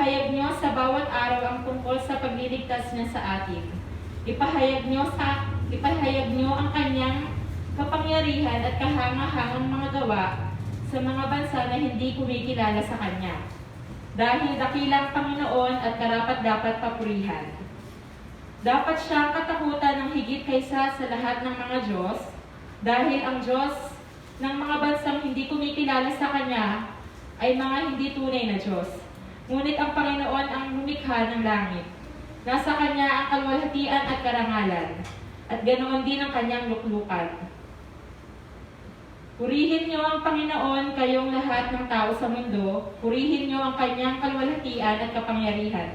Ipahayag niyo sa bawat araw ang tungkol sa pagliligtas niya sa atin. Ipahayag niyo ang kanyang kapangyarihan at kahangahangang mga gawa sa mga bansa na hindi kumikilala sa kanya. Dahil dakilang Panginoon at karapat-dapat papurihan. Dapat siyang katakutan ng higit kaysa sa lahat ng mga Diyos, dahil ang Diyos ng mga bansang hindi kumikilala sa kanya ay mga hindi tunay na Diyos. Ngunit ang Panginoon ang lumikha ng langit. Nasa kanya ang kalwalhatian at karangalan, at ganoon din ang kanyang luklukan. Purihin niyo ang Panginoon, kayong lahat ng tao sa mundo. Purihin niyo ang kanyang kalwalhatian at kapangyarihan.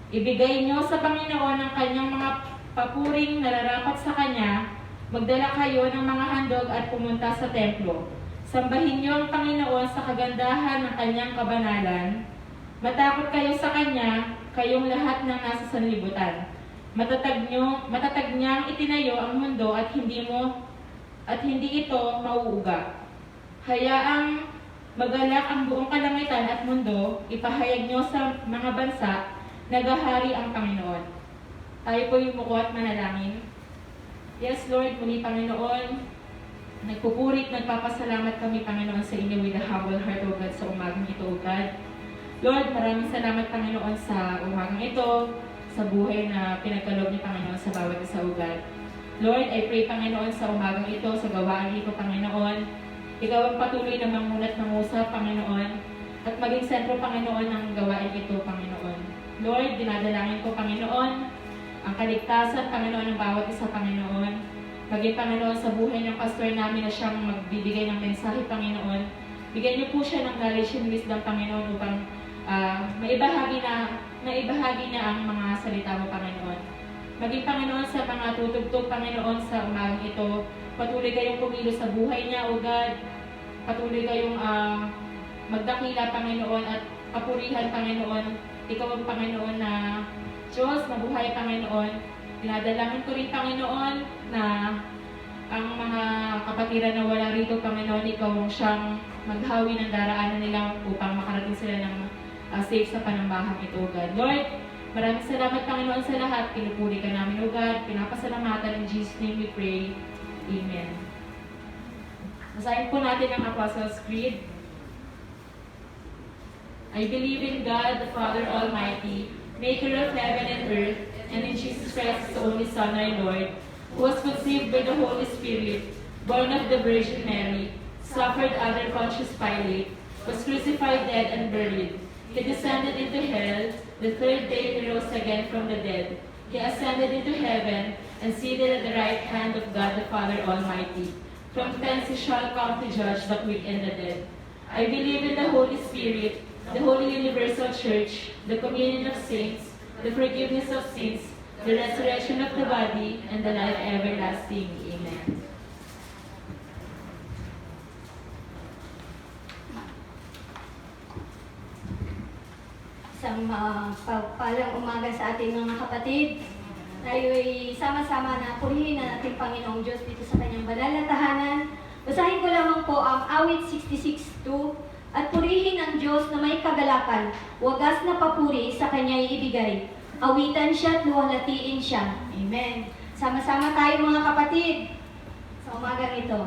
Ibigay niyo sa Panginoon ang kanyang mga papuring nararapat sa kanya. Magdala kayo ng mga handog at pumunta sa templo. Sambahin niyo ang Panginoon sa kagandahan ng kanyang kabanalan. Matakot kayo sa kanya, kayong lahat ng nasa sanlibutan. Matatag niyang itinayo ang mundo at hindi ito mauuga. Hayaang magalak ang buong kalangitan at mundo, ipahayag niyo sa mga bansa, nagahari ang Panginoon. Tayo po yumuko at manalangin. Yes, Lord, muli Panginoon, nagpapasalamat kami, Panginoon, sa inyo with a humble heart, O God, sa umagang ito, O God. Lord, maraming salamat, Panginoon, sa umagang ito, sa buhay na pinagkaloob ni Panginoon sa bawat isa, O God. Lord, I pray, Panginoon, sa umagang ito, sa gawaan ito, Panginoon, Ikaw ang patuloy na mangunat mangusap, Panginoon, at maging sentro, Panginoon, ng gawain ito, Panginoon. Lord, dinadalangin ko, Panginoon, ang kaligtasan, Panginoon, ng bawat isa, Panginoon. Maging, Panginoon, sa buhay ng pastor namin na siyang magbibigay ng mensahe, Panginoon. Bigyan niyo po siya ng knowledge and wisdom, Panginoon, upang maibahagi niya ang mga salita mo, Panginoon. Maging, Panginoon, sa mga tutugtog, Panginoon, sa umagang ito, patuloy kayong kumilos sa buhay niya, O God. Patuloy kayong magdakila, Panginoon, at papurihan, Panginoon. Ikaw ang Panginoon na Diyos, mabuhay, Panginoon. Dinadalangin ko rin, Panginoon, na ang mga kapatiran na wala rito, Panginoon, Ikaw ang siyang maghawi ng daraanan nila upang makarating sila ng safe sa panambahang ito, O God. Lord, maraming salamat, Panginoon, sa lahat. Pinupuri ka namin, O God. Pinapasalamatan. In Jesus' name we pray. Amen. Basahin po natin ang Apostles' Creed. I believe in God, the Father Almighty, maker of heaven and earth, and in Jesus Christ, His only Son, our Lord, who was conceived by the Holy Spirit, born of the Virgin Mary, suffered under Pontius Pilate, was crucified, dead, and buried. He descended into hell. The third day He rose again from the dead. He ascended into heaven and seated at the right hand of God the Father Almighty. From thence He shall come to judge the quick and the dead. I believe in the Holy Spirit, the Holy Universal Church, the communion of saints, the forgiveness of sins, the resurrection of the body, and the life everlasting. Amen. Isang palang umaga sa ating mga kapatid. Tayo'y sama-sama na purihin ang ating Panginoong Diyos dito sa kanyang banal na tahanan. Basahin ko lamang po ang awit 66:2. At purihin ang Diyos na may kagalakan, wagas na papuri sa kanya'y ibigay. Awitan siya at luwalhatiin siya. Amen. Sama-sama tayo mga kapatid sa umagang ito.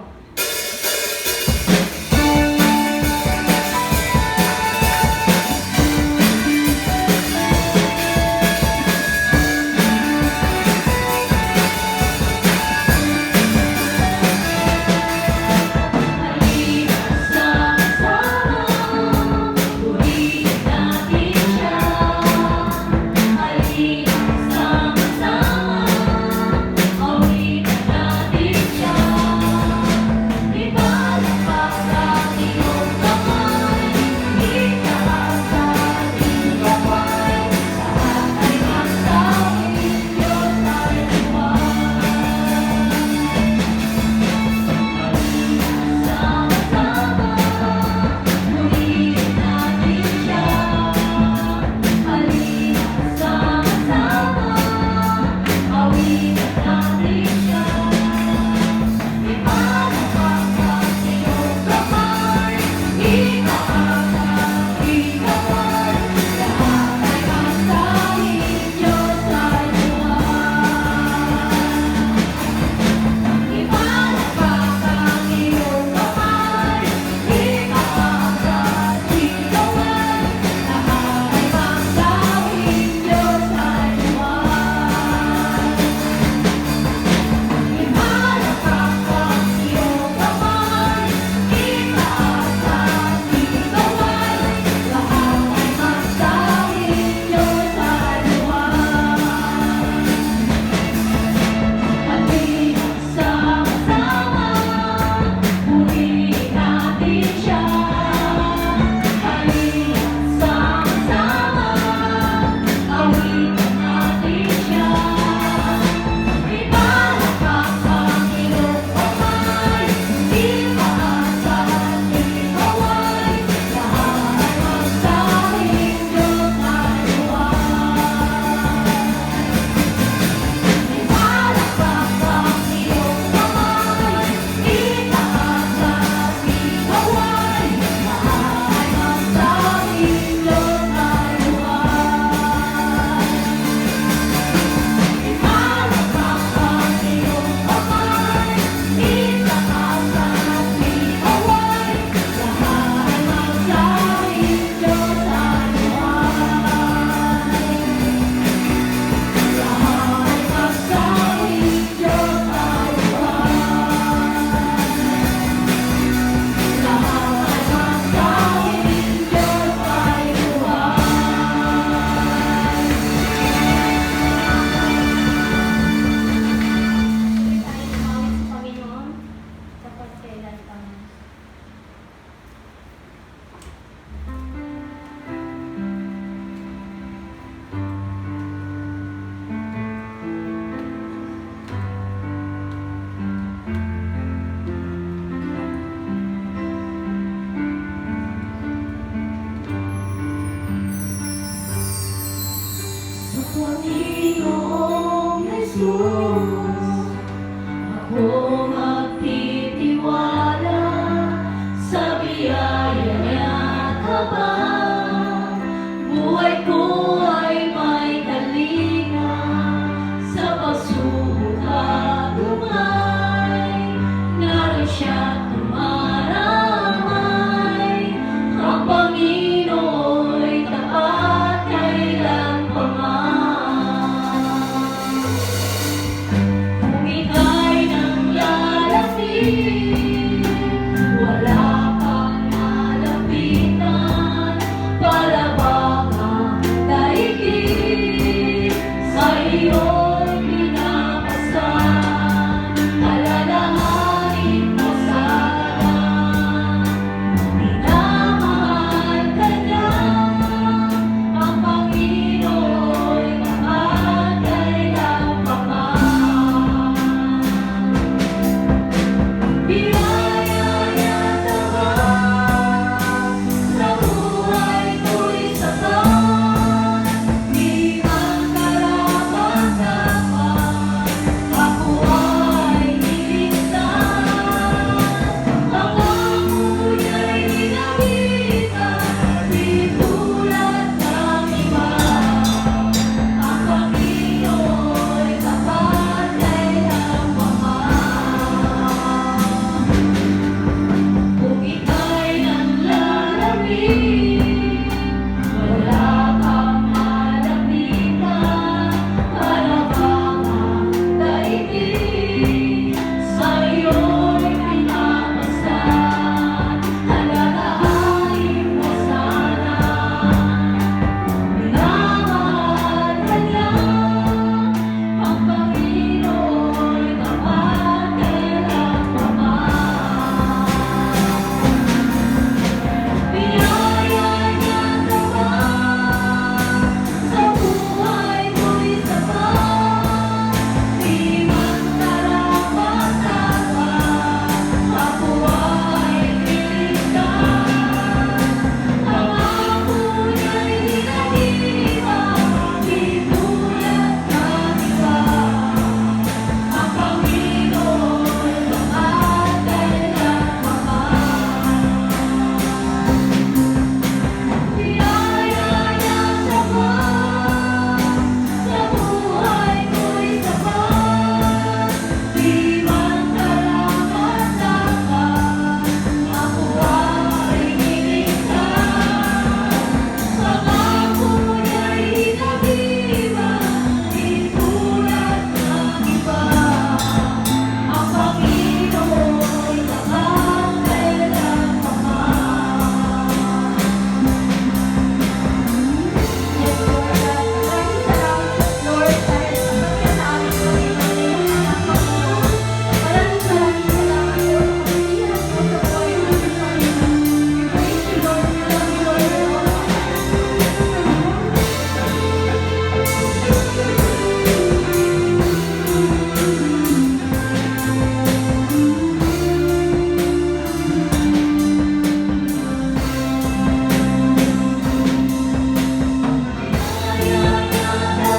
Sama-sama, awitan natin siya.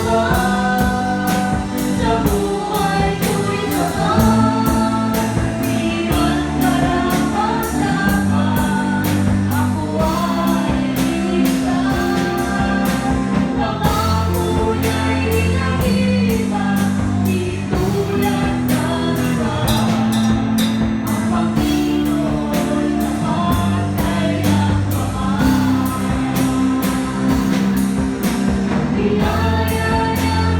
Sa buhay ko'y sapat, hirap karapat-dapat, ako ay iligtas. Pangako niya'y nakita, di tulad ng iba. Ang Panginoon naman ay nagmamahal. Biyaya niya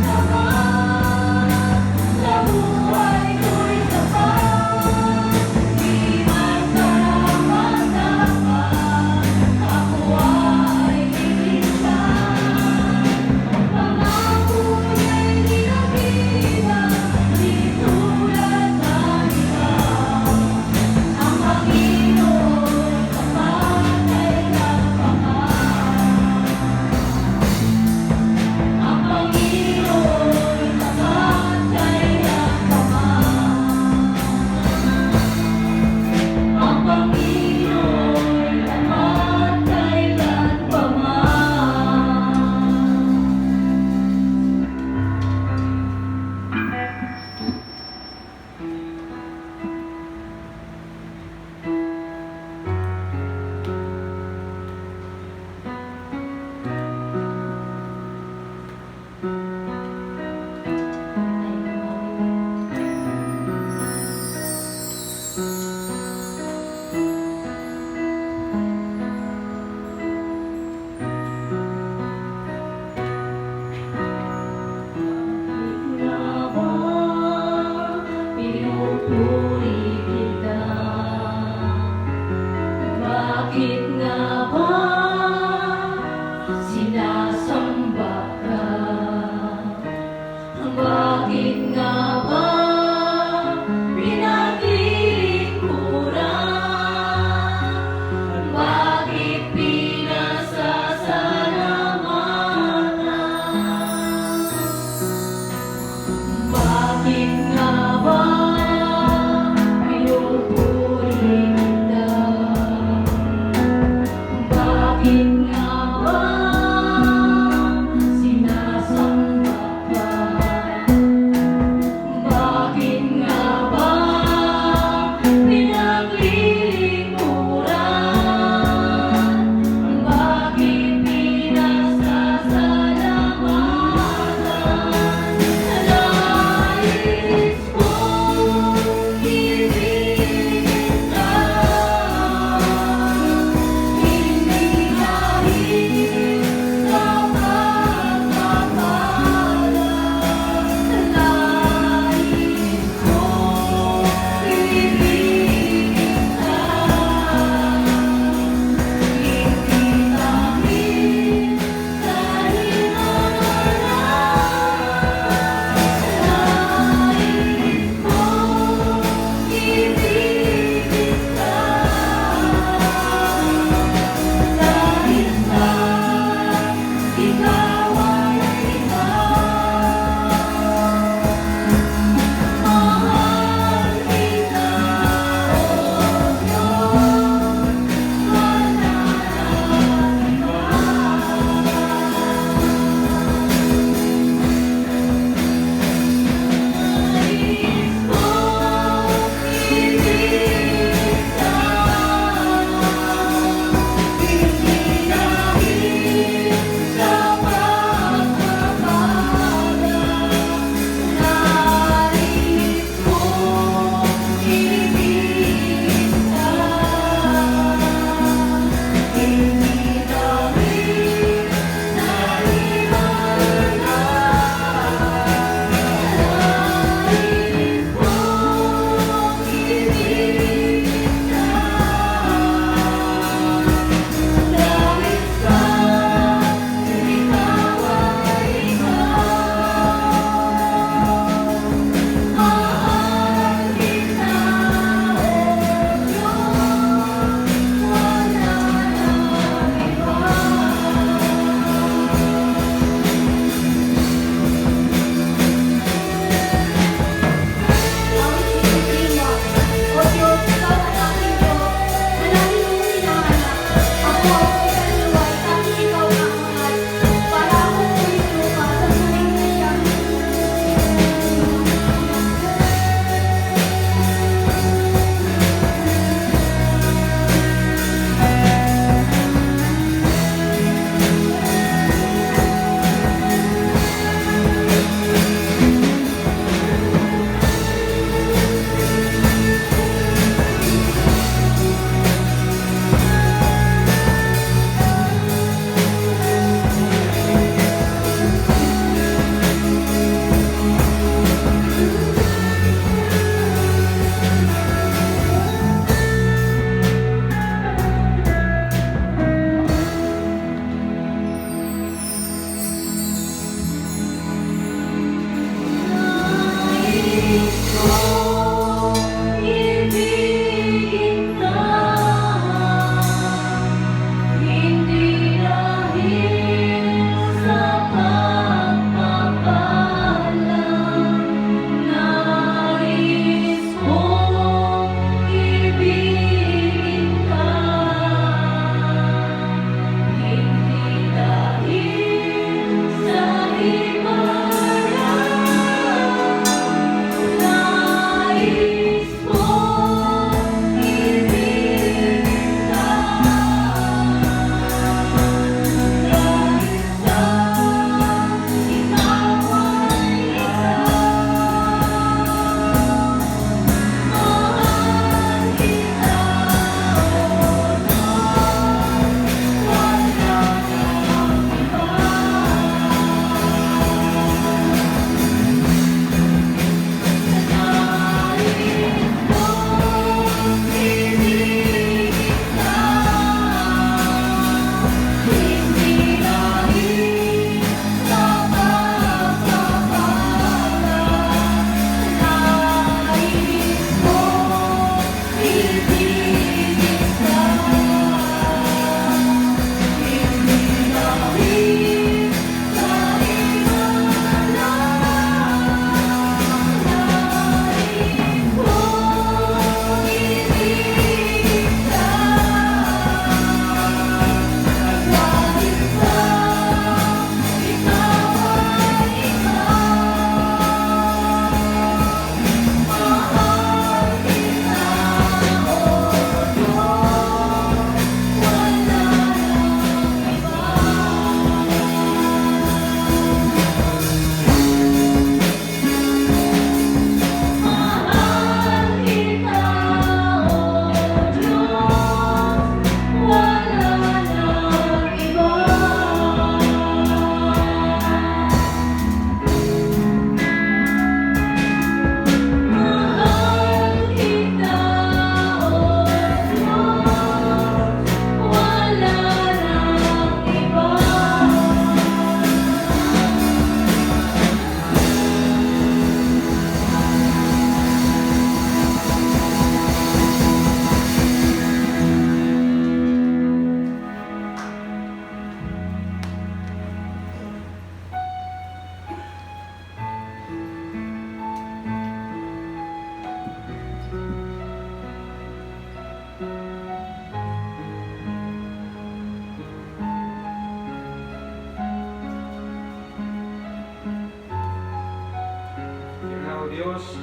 Diyos,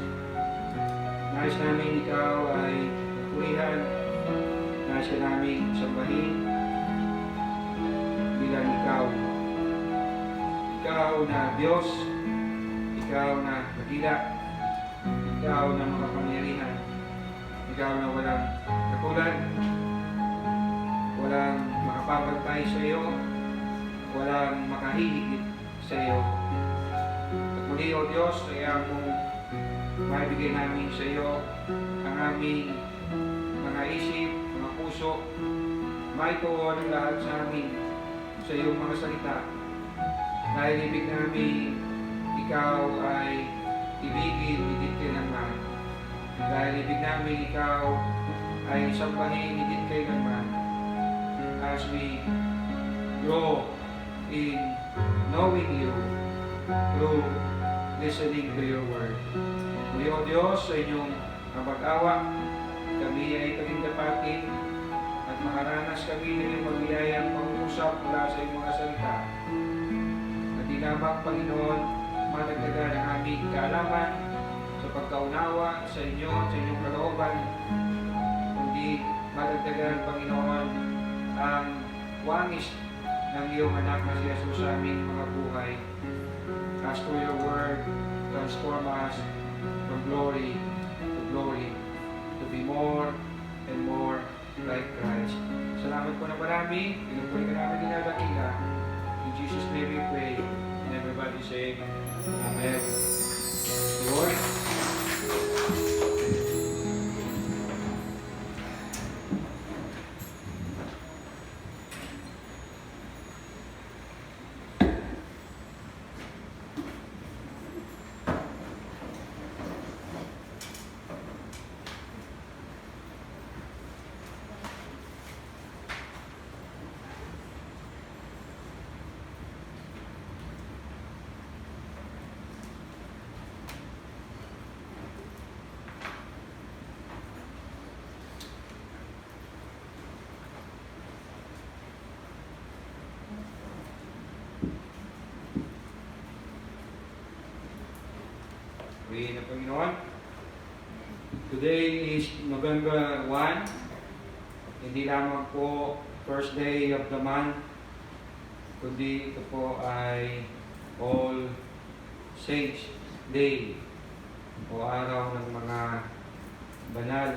nais namin Ikaw ay purihan, nais ka namin sambahin bilang Ikaw. Ikaw na Diyos, Ikaw na dakila, Ikaw na makapangyarihan, Ikaw na walang katulad, walang makapapagtay sa iyo, walang makahihigit sa iyo. At muli, O Diyos, kaya mo maibigay namin sa iyo ang aming mga isip, mga puso, maituon ang lahat sa amin sa iyong mga salita. Dahil ibig namin Ikaw ay ibigin, higit kailanman. Dahil ibig namin Ikaw ay sambahin, higit kailanman. As we grow in knowing You through listening to Your Word. Muli, O Diyos, sa inyong mapag-awa, kami ay kalindapatin at makaranas kami ng iyong magbiyayang pangusap mula sa iyong mga salita. At di lamang, Panginoon, madagdagan ang aming kaalaman sa pagkaunawa sa inyo at sa inyong kalooban, kundi madagdagan, Panginoon, ang wangis ng iyong anak na si Jesus sa aming mga buhay. As to Your Word, transform us from glory to glory, to be more and more like Christ. Salamat po na marami. Pinupuri ka namin dinadakila. In Jesus' name we pray. And everybody say, Amen. Lord, pray na Panginoon. Today is November 1. Hindi lamang po first day of the month, kundi ito po ay All Saints Day o araw ng mga banal.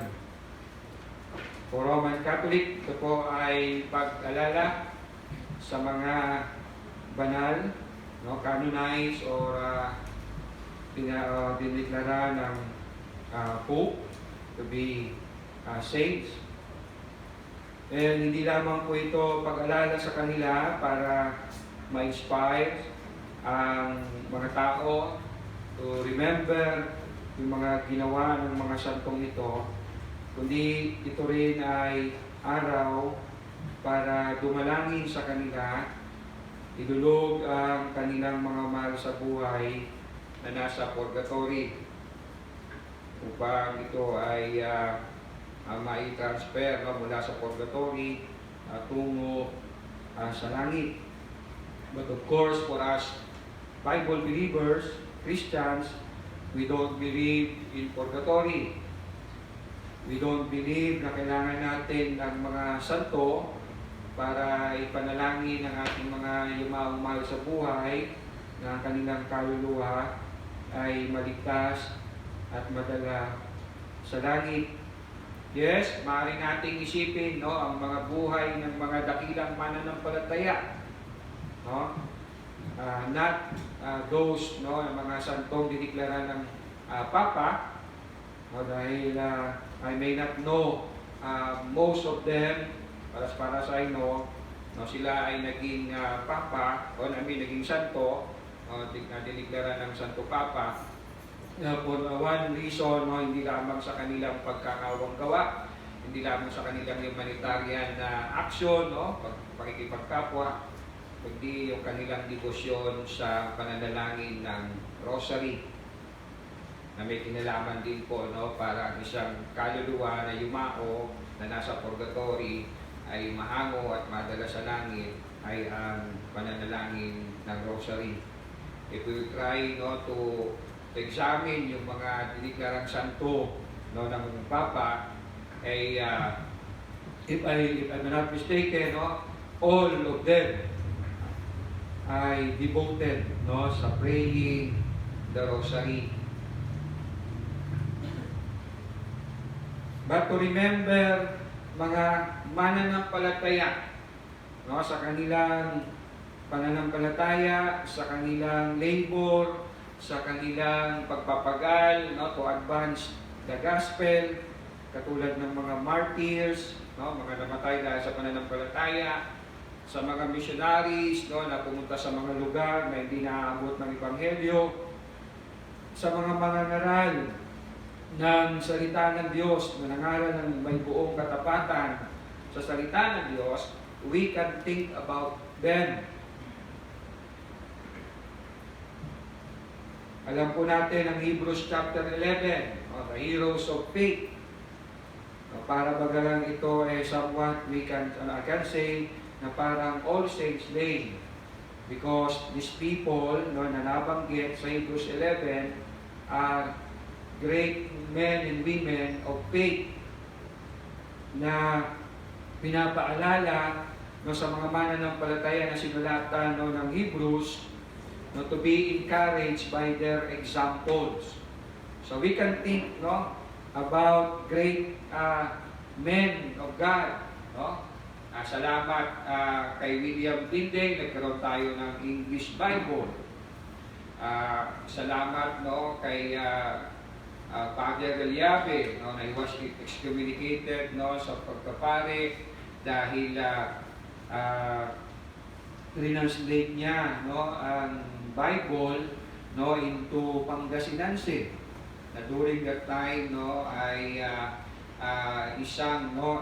For Roman Catholic, ito po ay pag-alala sa mga banal, no, canonized or dineklara ng Pope to be saints. And hindi lamang po ito pag-alala sa kanila para ma-inspire ang mga tao to remember yung mga ginawa ng mga santong ito, kundi ito rin ay araw para dumalangin sa kanila, idulog ang kanilang mga mahal sa buhay na nasa purgatory upang ito ay mai-transfer mula sa purgatory tungo sa langit. But of course, for us Bible believers, Christians, we don't believe in purgatory. We don't believe na kailangan natin ng mga santo para ipanalangin ang ating mga yumaong mahal sa buhay na kanilang kaluluwa ay maligtas at madala sa langit. Yes, maaari nating isipin, no, ang mga buhay ng mga dakilang mananampalataya, no? Not those, no, ang mga santong diniklara ng Papa, no, dahil I may not know most of them, para sa I know, no, sila ay naging Papa o naging santo, diniklara ng Santo Papa for one reason, no, hindi lamang sa kanilang pagkakawang gawa, hindi lamang sa kanilang humanitarian na action, no, pakikipagkapwa, kundi yung kanilang debosyon sa pananalangin ng rosary na may kinalaman din po, no, para isang kaluluwa na yumao na nasa purgatory ay mahango at madala sa langit ay ang pananalangin ng rosary. If we try, no, to examine yung mga diniklarang santo, no, ng Papa, ay if I'm not mistaken, no, all of them ay devoted, no, sa praying the Rosary. But to remember, mga mananampalataya, no, sa kanilang pananampalataya, sa kanilang labor, sa kanilang pagpapagal, no, to advance the gospel, katulad ng mga martyrs, no, mga namatay dahil sa pananampalataya, sa mga missionaries, no, na pumunta sa mga lugar na hindi naaabot ng Ebanghelyo, sa mga mangangaral ng salita ng Diyos, na nangaral ng may buong katapatan sa salita ng Diyos, we can think about them. Alam po natin ang Hebrews chapter 11, the heroes of faith. Para bagalang ito ay somewhat I can say na parang All Saints Day, because these people, no, na nabanggit sa Hebrews 11 are great men and women of faith na pinapaalala, no, sa mga mananampalataya na sinulatan, no, ng Hebrews, no, to be encouraged by their examples. So we can think, no, about great men of God, no? Salamat kay William Tyndale, nagkaroon tayo ng English Bible. Salamat, no, kay Padre Galiabe, no, na he was excommunicated, no, sa pagkapare dahil translate niya, no, ang Bible, no, into Pangasinense. Na during that time, no, ay isang, no,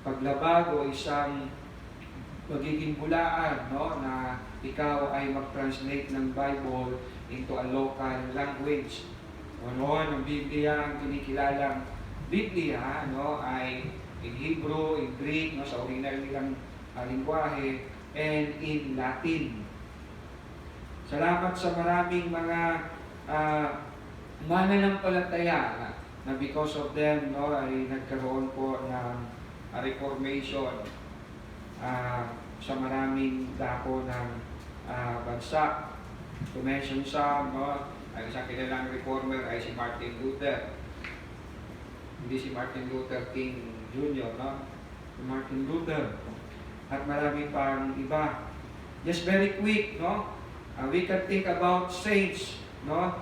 paglabag o isang magiging bulaan, no, na ikaw ay mag-translate ng Bible into a local language. O noon, ang Biblia, ang kinikilalang Biblia, no, ay in Hebrew, in Greek, no, sa original nilang lingwahe, and in Latin. Salamat sa maraming mga mananampalataya na because of them, no, ay nagkaroon po ng reformation sa maraming dako ng bansa. To mention some, no, ang isang kilalang reformer ay si Martin Luther. Hindi si Martin Luther King Jr., no? Si Martin Luther. At marami pang iba. Just very quick, no? We can think about saints, no?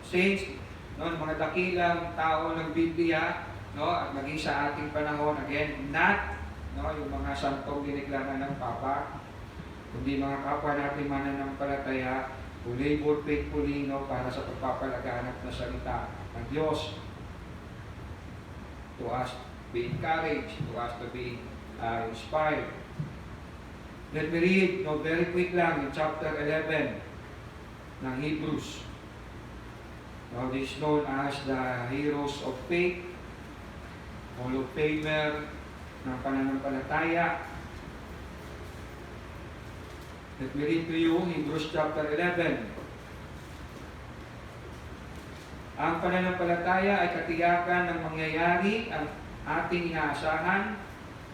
Saints, no, mga dakilang tao ng Biblia, no, at maging sa ating panahon, again, not, no, yung mga santong diniklaran ng Papa, kundi mga kapwa natin mananampalataya who labor faithfully, no, para sa pagpapalaganap na salita ng Diyos. To us be encouraged, to us to be inspired. Let me read, no, very quick lang, in chapter 11 ng Hebrews. Now, this is known as the heroes of faith, Hall of Famer ng pananampalataya. Let me read to you Hebrews chapter 11. Ang pananampalataya ay katiyakan ng mangyayari ang ating inaasahan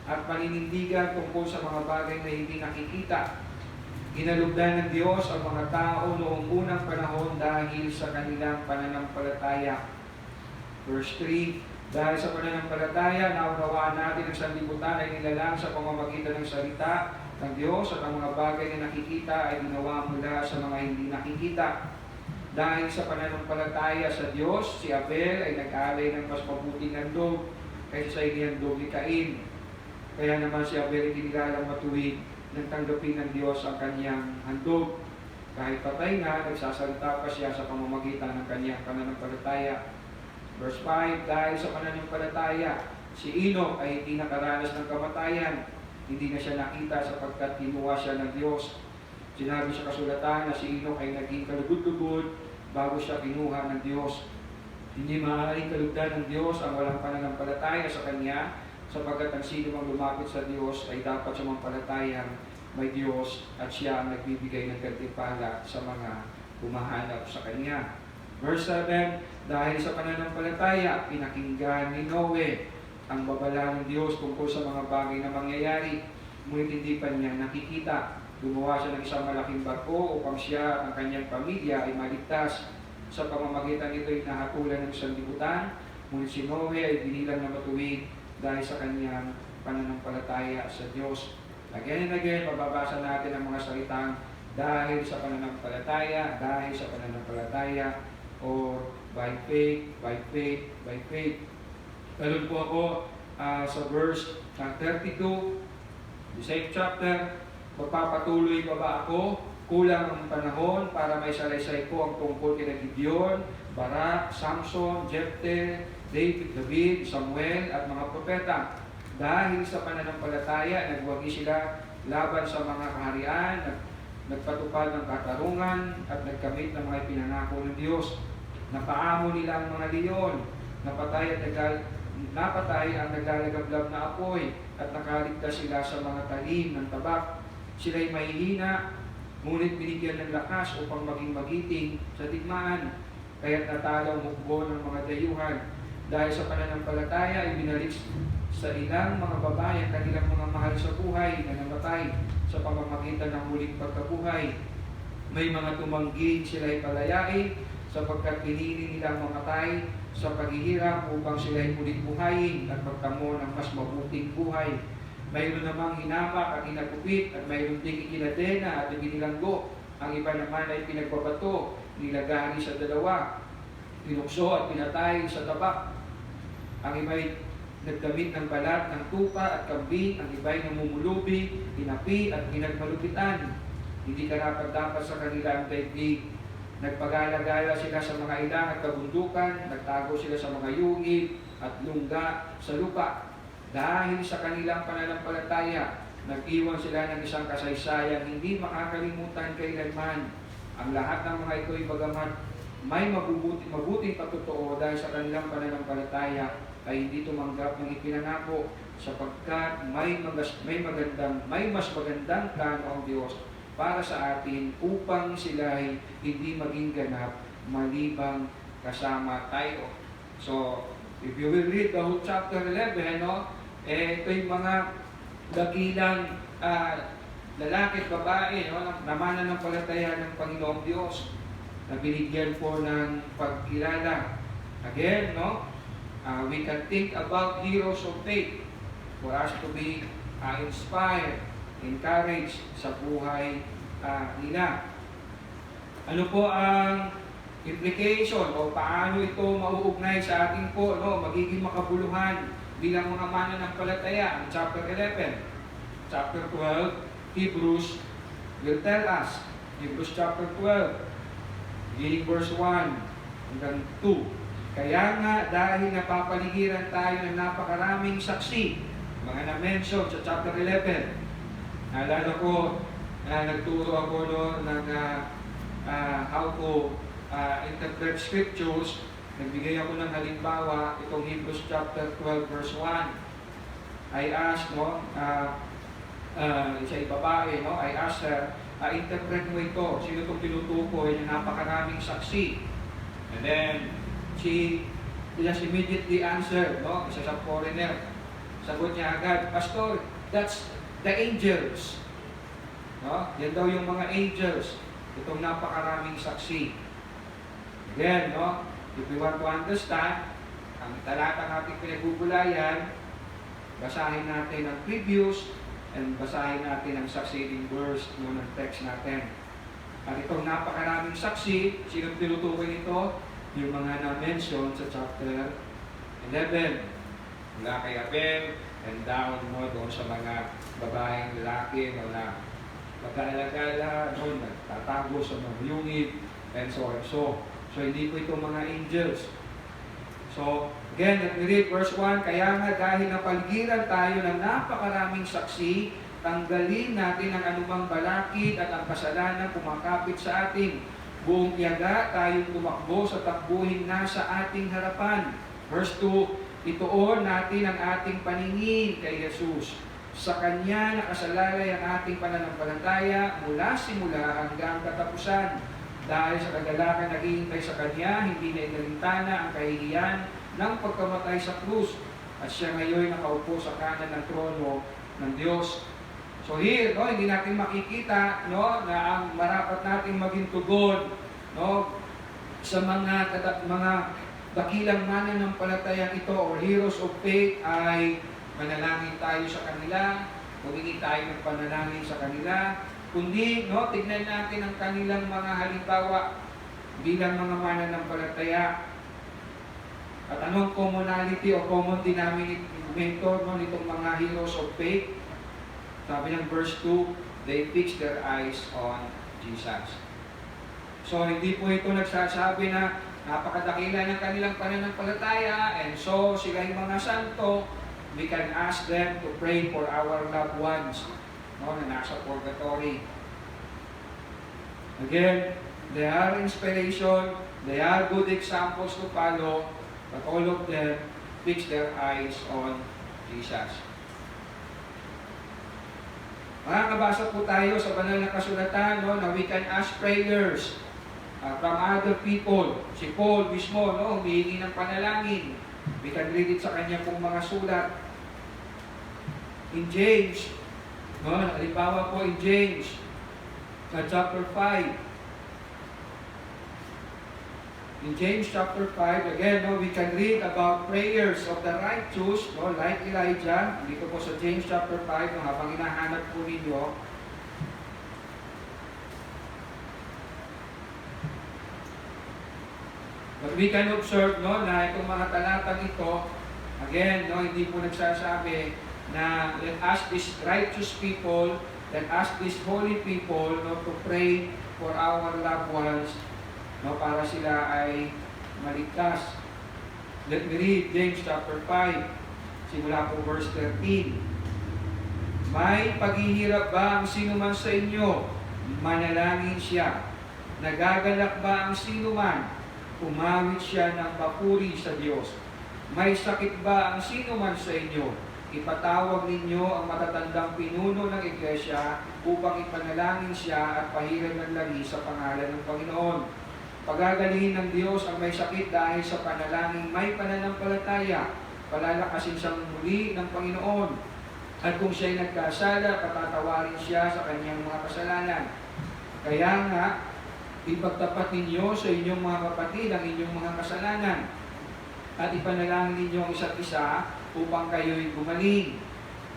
at paninindigan tungkol sa mga bagay na hindi nakikita. Ginalugdan ng Diyos ang mga tao noong unang panahon dahil sa kanilang pananampalataya. Verse 3, dahil sa pananampalataya, naunawaan natin ang sanlibutan ay nilalang sa pamamagitan ng salita ng Diyos at ang mga bagay na nakikita ay ginawa mula sa mga hindi nakikita. Dahil sa pananampalataya sa Diyos, si Abel ay nag-alay ng mas mabuting handog kaysa sa inihandog ni Cain. Kaya naman si Abel hindi nilalang matuwid nang tanggapin ng Diyos ang kanyang handog. Kahit patay na, nagsasalita pa siya sa pamamagitan ng kanyang pananampalataya. Verse 5, dahil sa pananampalataya, si Enoch ay hindi nakaranas ng kamatayan. Hindi na siya nakita sapagkat kinuha siya ng Diyos. Sinabi sa kasulatan na si Enoch ay naging kalugod-lugod bago siya kinuha ng Diyos. Hindi maaaring kalugdan ng Diyos ang walang pananampalataya sa Kanya, sapagkat ang sino mang lumapit sa Diyos ay dapat sumampalatayang may Diyos at siya ang nagbibigay ng gantimpala sa mga humahanap sa Kanya. Verse 7, dahil sa pananampalataya, pinakinggan ni Noe ang babala ng Diyos tungkol sa mga bagay na mangyayari, ngunit hindi pa niya nakikita. Gumawa siya ng isang malaking barko upang siya at ang kanyang pamilya ay maligtas. Sa pamamagitan nito ay nahatulan ng sanlibutan, ngunit si Noe ay binilang na matuwid dahil sa kanyang pananampalataya sa Diyos. Again and again, mababasa natin ang mga salitang dahil sa pananampalataya, or by faith, by faith, by faith. Talon po ako sa verse 32, the same chapter, magpapatuloy pa ba ako? Kulang ang panahon para may salaysay ko ang tungkol kina Gideon, Barak, Samson, Jepte, David, Samuel at mga propeta. Dahil sa pananampalataya, nagwagi sila laban sa mga kaharian, nagpatupad ng katarungan at nagkamit ng mga pinangako ng Diyos. Napaamo nila ang mga leon, napatay ang naglalagablab na apoy at nakaligtas sila sa mga talim ng tabak. Sila'y mahihina, ngunit binigyan ng lakas upang maging magiting sa digmaan, kaya't natalo ang hukbo ng mga dayuhan. Dahil sa pananampalataya ay binalik sa ilang mga babae ang kanilang mga mahal sa buhay na namatay sa pamamagitan ng muling pagkabuhay. May mga tumanggi sila'y palayain sapagkat pinili nilang mamatay sa paghihirap upang sila'y muling buhayin at magtamo ng mas mabuting buhay. Mayroon namang hinamak at hinagupit at mayroon ding ikinadena at ibinilanggo. Ang iba naman ay pinagbabato, nilagari sa dalawa, pinukso at pinatay sa tabak. Ang iba ay nagdamit ng balat ng tupa at kambing, ang iba ay namumulubi, tinapi at pinagmalupitan. Hindi karapat-dapat sa kanila ang daigdig. Nagpagala-gala sila sa mga ilang at kabundukan, nagtago sila sa mga yungib at lungga sa lupa. Dahil sa kanilang pananampalataya, nag-iwan sila ng isang kasaysayan hindi makakalimutan kailanman. Ang lahat ng mga ito ay bagaman may mabuting patotoo dahil sa kanilang pananampalataya ay hindi tumanggap ng ipinangako sapagkat may mas magandang plano ang Diyos para sa atin upang sila ay hindi maging ganap malibang kasama tayo. So, if you will read the whole chapter 11, ito yung mga dakilang lalaki at babae, namanan ng palataya ng Panginoong Diyos na binigyan po ng pagkilala. Again, we can think about heroes of faith for us to be inspired, encouraged sa buhay nila. Ano po ang implication o paano ito mauugnay sa ating po, magiging makabuluhan bilang mga mananampalataya? Ang chapter 11, chapter 12, Hebrews will tell us. Hebrews chapter 12, beginning verse 1 hanggang 2. Kaya nga dahil napapaligiran tayo ng napakaraming saksi, mga na-mention sa chapter 11. Naalala ko, nagturo ako ng how to interpret scriptures. Nagbigay ako ng halimbawa, itong Hebrews chapter 12 verse 1. I asked, isa babae, I asked her, interpret mo ito. Sino itong tinutukoy na napakaraming saksi? And then, she just immediately answered, isa sa foreigner. Sagot niya agad, Pastor, that's the angels. Yan daw yung mga angels. Itong napakaraming saksi. Again, if we want to understand, ang talatang ating pinagbubulayan, basahin natin ang previous and basahin natin ang succeeding verse ng text natin. At itong napakaraming saksi, sino tinutukoy nito? Yung mga na-mention sa chapter 11. Mula kay Abel and down doon sa mga babaeng lalaki na magkaalagala, nagtatago sa mga yungib, and so on. So hindi po ito mga angels. So, again, let me read verse 1. Kaya nga dahil napaligiran tayo ng napakaraming saksi, tanggalin natin ang anumang balakid at ang kasalanan kumakapit sa atin. Buong tiyaga tayong tumakbo sa takbuhin na sa ating harapan. Verse 2, ituon natin ang ating paningin kay Jesus. Sa Kanya nakasalalay ang ating pananampalataya mula simula hanggang katapusan. Dahil sa kagalakan naghihintay sa Kanya, hindi na inalintana ang kahihiyan ng pagkamatay sa krus. At siya ngayon nakaupo sa kanan ng trono ng Diyos. So here, no, hindi natin makikita, no, na ang marapat nating maging tugon, no, sa mga dakilang mananampalatayang ito or heroes of faith ay manalangin tayo sa kanila, humingi tayo ng panalangin sa kanila, kundi, no, tignan natin ang kanilang mga halimbawa bilang mga mananampalataya. At anong commonality o common denominator, no, nitong mga heroes of faith? Sabi ng verse 2, they fix their eyes on Jesus. So, hindi po ito nagsasabi na napakadakila ng kanilang pananampalataya and so sila yung mga santo, we can ask them to pray for our loved ones, no, na nasa purgatory. Again, they are inspiration, they are good examples to follow, but all of them fix their eyes on Jesus. Makakabasa po tayo sa banal na kasulatan, no, na we can ask prayers from other people. Si Paul mismo, no, humihingi ng panalangin. We can read it sa kanya pong mga sulat. In James, no, halimbawa po in James, chapter 5. In James chapter 5, again, no, we can read about prayers of the righteous, no, like Elijah. Dito po sa James chapter 5, no, habang hinahanap po ninyo, but we can observe, no, na itong mga talatang ito, again, no, hindi po nagsasabi na let us these righteous people, let us these holy people, no, to pray for our loved ones, no, para sila ay maligtas. Let me read James chapter 5, simula po verse 13. May paghihirap ba ang sino man sa inyo? Manalangin siya. Nagagalak ba ang sino man? Umawit siya ng papuri sa Diyos. May sakit ba ang sino man sa inyo? Ipatawag ninyo ang matatandang pinuno ng iglesia upang ipanalangin siya at pahiran ng langis sa pangalan ng Panginoon. Pagagalingin ng Diyos ang may sakit dahil sa panalangin may pananampalataya. Palalakasin siyang muli ng Panginoon. At kung siya'y nagkasala, patatawarin siya sa kanyang mga kasalanan. Kaya nga, ipagtapat ninyo sa inyong mga kapatid ang inyong mga kasalanan at ipanalangin ninyo ang isa't isa upang kayo'y gumaling.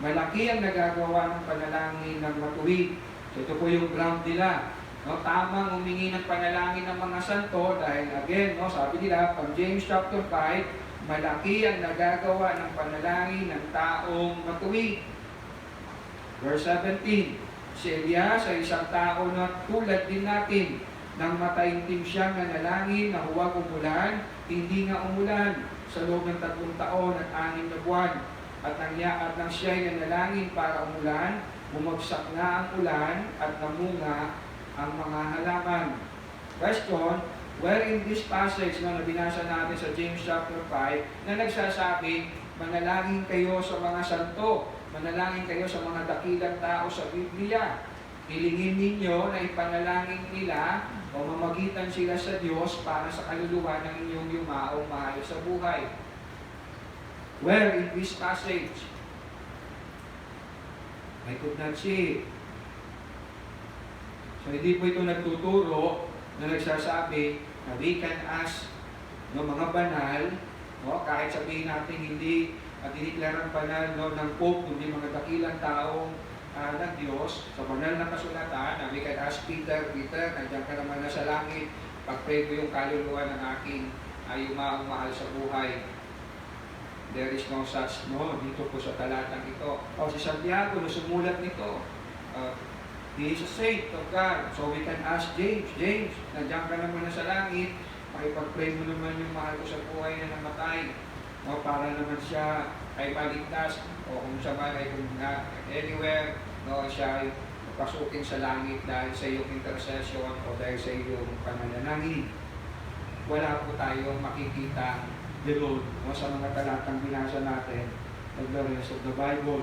Malaki ang nagagawa ng panalangin ng matuwid. So ito po yung ground nila. No, tamang humingi ng panalangin ng mga santo dahil again, no, sabi nila from James chapter 5, malaki ang nagagawa ng panalangin ng taong matuwid. Verse 17, si Elias ay isang tao na tulad din natin. Nang mataimtim siyang nanalangin na huwag umulan, hindi nga umulan sa loob ng 3 taon at 6 na buwan. At nang siya'y nanalangin para umulan, bumagsak na ang ulan at namunga ang mga halaman. Question, where in this passage na nabinasa natin sa James chapter 5 na nagsasabi, manalangin kayo sa mga santo, manalangin kayo sa mga dakilang tao sa Biblia. Hilingin ninyo na ipanalangin nila o mamagitan sila sa Diyos para sa kaluluwa ng inyong yumaong mahal sa buhay. Where in this passage? I could not see it. So hindi po ito nagtuturo na nagsasabi na we can ask no, mga banal, no, kahit sabihin natin hindi at diniklarang banal no, ng Pope, kundi mga dakilang taong ng Diyos, sa banal na kasulatan, na we can ask Peter, nandiyan ka naman na sa langit, pag-pray ko yung kaluluwa ng aking yumaong mahal sa buhay. There is no such, no, dito po sa talatang ito. O si Santiago, no, sumulat nito, he is a saint of God, so we can ask James, nandiyan ka naman na sa langit, makipag-pray mo naman yung mahal ko sa buhay na namatay, no, para naman siya ay maligtas, o kung siya man ay kung anywhere, no, siya ay pasukin sa langit dahil sa iyong intercession o dahil sa iyong pananalangin. Wala po tayong makikita doon o sa mga talatang binasa natin of the rest of the Bible.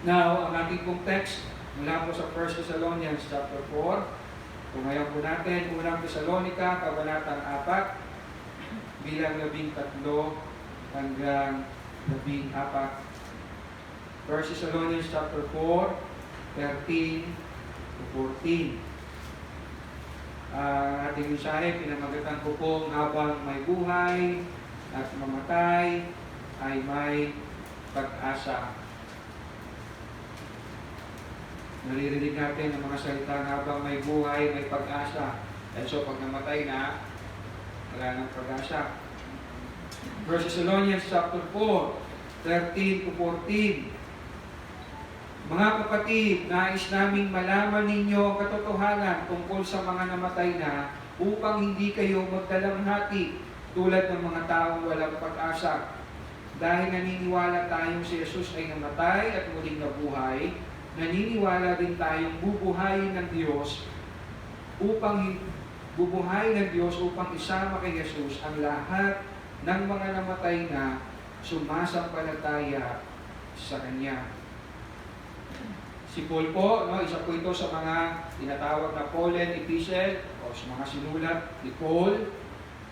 Now, ang ating pong text mula po sa 1 Thessalonians chapter 4, Kung ngayon po natin, unang Tesalonica, Kabanatang 4, bilang 13 hanggang 14. 1 Thessalonians chapter 4, 13 to 14. Ating mensahe, pinamagatan ko pong habang may buhay at mamatay ay may pag-asa. Naririnig natin ang mga salita habang may buhay, may pag-asa. And so pag namatay na, wala nang pag-asa. 1 Thessalonians chapter 4, 13 to 14. Mga kapatid, nais naming malaman ninyo ang katotohanan tungkol sa mga namatay na upang hindi kayo magdalamhati tulad ng mga taong walang pag-asa. Dahil naniniwala tayong si Jesus ay namatay at muling nabuhay, naniniwala din tayong bubuhayin ng Diyos upang isama kay Jesus ang lahat ng mga namatay na sumasampalataya sa Kanya. Si Paul po, isa po ito sa mga tinatawag na Pauline epistle o sa mga sinulat ni Paul.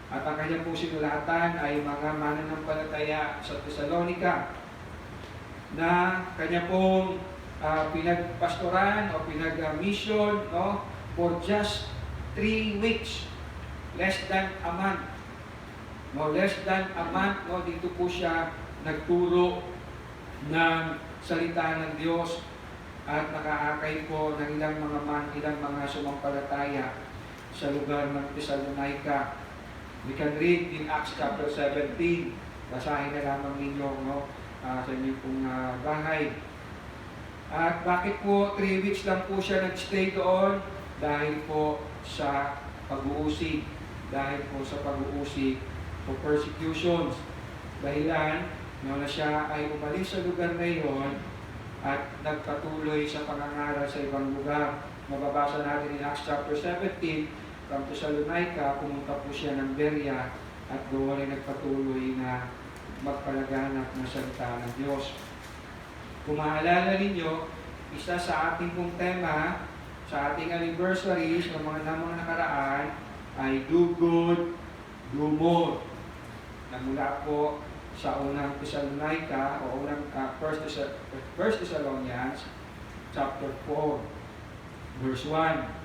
At ang kanyang pong sinulatan ay mga mananampalataya sa Thessalonica na kanya pong pinagpastoran o pinag-mission for just 3 weeks, less than a month. Less than a month, dito po siya nagturo ng salita ng Diyos at nakaakay po ng ilang mga sumampalataya sa lugar ng Thessalonica. We can read in Acts chapter 17. Basahin na lamang ninyo sa inyong pong bahay. At bakit po 3 weeks lang po siya nag-stay doon? Dahil po sa pag-uusig. Dahil po sa pag-uusig o persecutions. Dahilan na siya ay umalis sa lugar na iyon at nagpatuloy sa pangangaral sa ibang lugar. Mababasa natin in Acts chapter 17, from Thessalonica, pumunta po siya ng Berea at doon ay nagpatuloy na magpalaganap ng salita ng Diyos. Kung maalala ninyo, isa sa ating pong tema sa ating anniversaries ng mga nakaraan ay do good, do more. Namula po sa unang Thessalonica o unang 1 Thessalonians chapter 4 verse 1.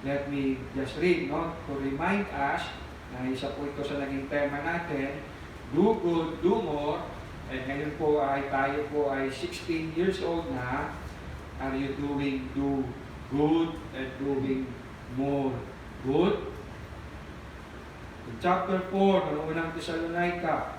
Let me just read to remind us na isa po ito sa naging tema natin, do good, do more. And ngayon po ay tayo po ay 16 years old na. Are you doing do good and doing more good? In chapter 4 ng unang Thessalonica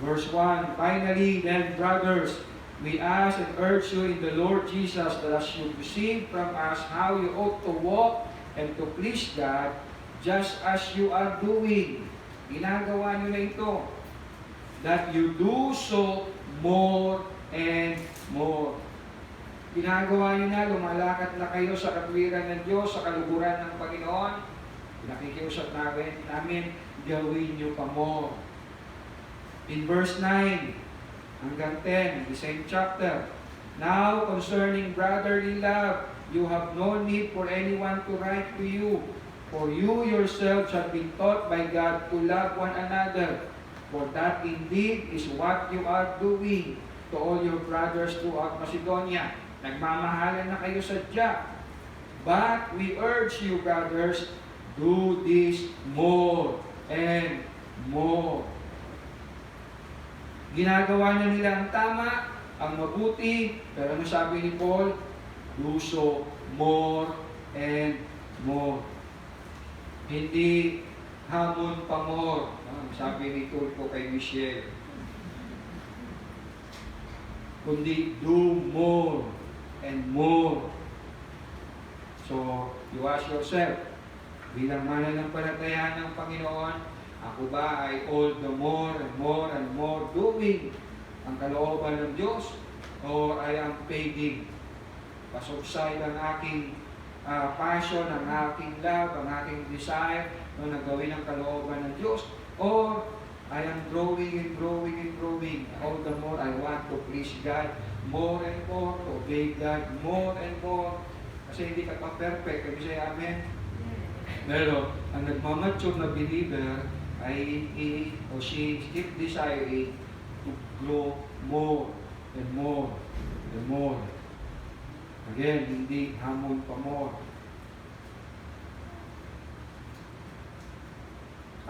verse 1, finally, then brothers, we ask and urge you in the Lord Jesus that as you receive from us how you ought to walk and to please God, just as you are doing. Ginagawa nyo na ito. That you do so more and more. Ginagawa nyo na, lumalakad na kayo sa katwiran ng Diyos, sa kaluguran ng Panginoon. Nakikiusap namin, gawin nyo pa more. In verse 9 hanggang 10, the same chapter. Now, concerning brotherly love, you have no need for anyone to write to you, for you yourselves have been taught by God to love one another. For that indeed is what you are doing to all your brothers throughout Macedonia. Nagmamahalan na kayo sadya. But we urge you, brothers, do this more and more. Ginagawa na nila ang tama, ang mabuti, pero ano sabi ni Paul? Do so more and more. Hindi hamon pa more. Sabi ni Tulfo kay Michelle. Kundi do more and more. So, you ask yourself, bilang mananampalataya ng Panginoon, ako ba ay all the more and more and more doing ang kalooban ng Diyos? Or I am fading? Pasuksay ang aking passion, ang aking love, ang aking desire na gawin ang kalooban ng Diyos? Or I am growing and growing and growing. All the more I want to please God more and more, to obey God more and more. Kasi hindi ka pa perfect. Kaya siya, amen? Pero, ang nagmamature na believer ay he or she keep desiring to grow more and more and more. Again, hindi hamon pa more.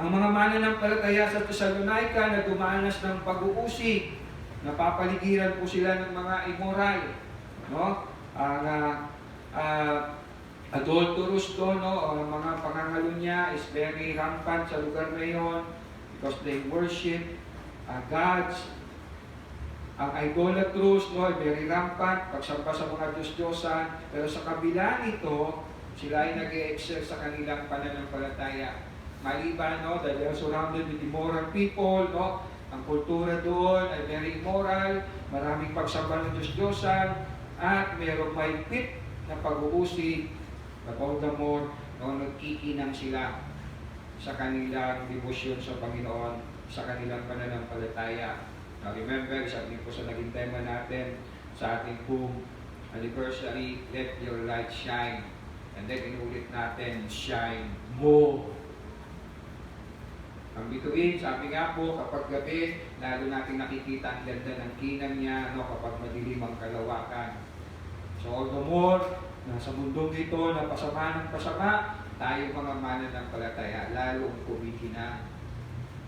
Ang mga mananampalataya sa Thessalonica na dumanas ng pag-uusig, napapaligiran po sila ng mga immoral, no? Ang adulterous doon, no? O mga pangangalunya is very rampant sa lugar na yon because they worship gods. Ang idolatrous, no, very rampant, pagsamba sa mga Diyos-Diyosan, pero sa kabila nito, sila ay nag-e-excel sa kanilang pananampalataya. Maliban, no, that they are surrounded with immoral people, no, ang kultura doon ay very immoral, maraming pagsamba ng Diyos-Diyosan, at mayroong mahigpit na pag-uusig, but all the more, no, nagkikinang sila sa kanilang devotion sa Panginoon, sa kanilang pananampalataya. Now remember, sabi po sa naging tema natin sa ating pong anniversary, let your light shine. And then inulit natin, shine more. Ang bituin, sabi nga po, kapag gabi, lalo natin nakikita ang ganda ng kinang niya, no, kapag madilim ang kalawakan. So all the more, nasa mundong ito na pasama ng pasama, tayo mga mananampalataya, lalong kumikina,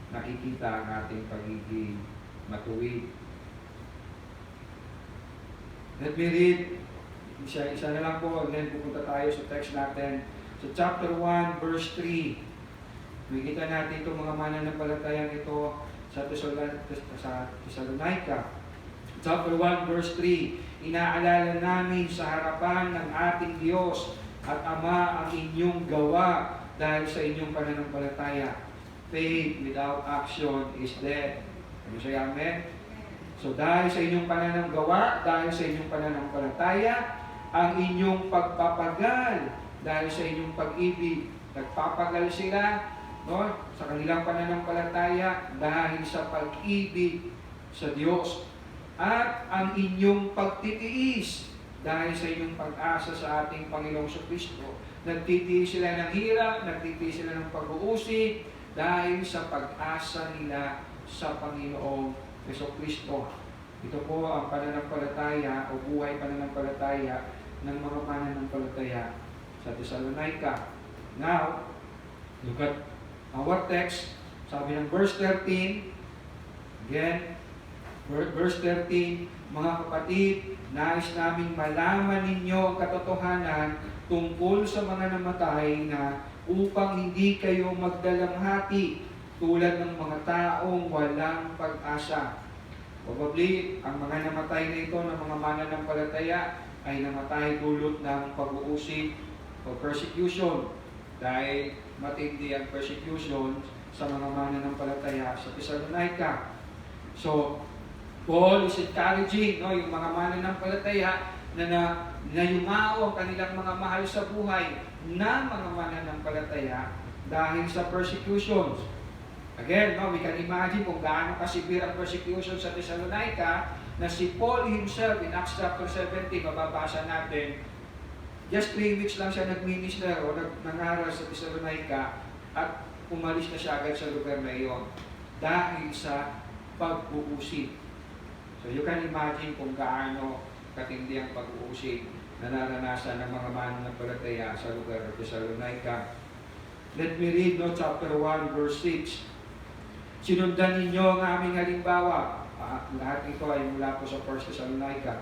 nakikita ang ating pagiging matuwid. Let me read, isa na lang po, and then pupunta tayo sa text natin. Sa chapter 1, verse 3, makikita natin itong mga mananampalatayang ito sa Thessalonica. Chapter 1, verse 3, inaalala namin sa harapan ng ating Diyos at Ama ang inyong gawa dahil sa inyong pananampalataya. Faith without action is dead. Ano siya, amen? So dahil sa inyong pananamgawa, dahil sa inyong pananampalataya, ang inyong pagpapagal, dahil sa inyong pag-ibig, nagpapagal sila, no, sa kanilang pananampalataya dahil sa pag-ibig sa Diyos. At ang inyong pagtitiis dahil sa inyong pag-asa sa ating Panginoong Kristo. Nagtitiis sila ng hirap, nagtitiis sila ng pag-uusig dahil sa pag-asa nila sa Panginoong Kristo. Ito po ang pananampalataya o buhay pananampalataya ng mga mananampalataya sa Thessalonica. Now, look at our text. Sabi ng verse 13, again, verse 13, mga kapatid, nais naming malaman ninyo ang katotohanan tungkol sa mga namatay na upang hindi kayo magdalamhati tulad ng mga taong walang pag-asa. Probably, ang mga namatay na ito ng mga mananampalataya ay namatay dulot ng pag-uusig o persecution dahil matindi ang persecution sa mga mananampalataya sa Thessalonica. So, Paul is encouraging, no, yung mga mananampalataya na yumao ang kanilang mga mahal sa buhay na mga mananampalataya dahil sa persecutions. Again, no, we can imagine kung gaano kasibir ang persecution sa Thessalonica na si Paul himself in Acts chapter 17, mababasa natin, just 3 weeks lang siya nag-minister o nangaral sa Thessalonica at umalis na siya agad sa lugar na iyon dahil sa pag-uusig. So you can imagine kung gaano katindi ang pag-uusig na naranasan ng mga mananampalataya sa lugar ng Thessalonica. Let me read, no, chapter 1, verse 6. Sinundan ninyo ang aming halimbawa. Lahat ito ay mula po sa 1 Thessalonica.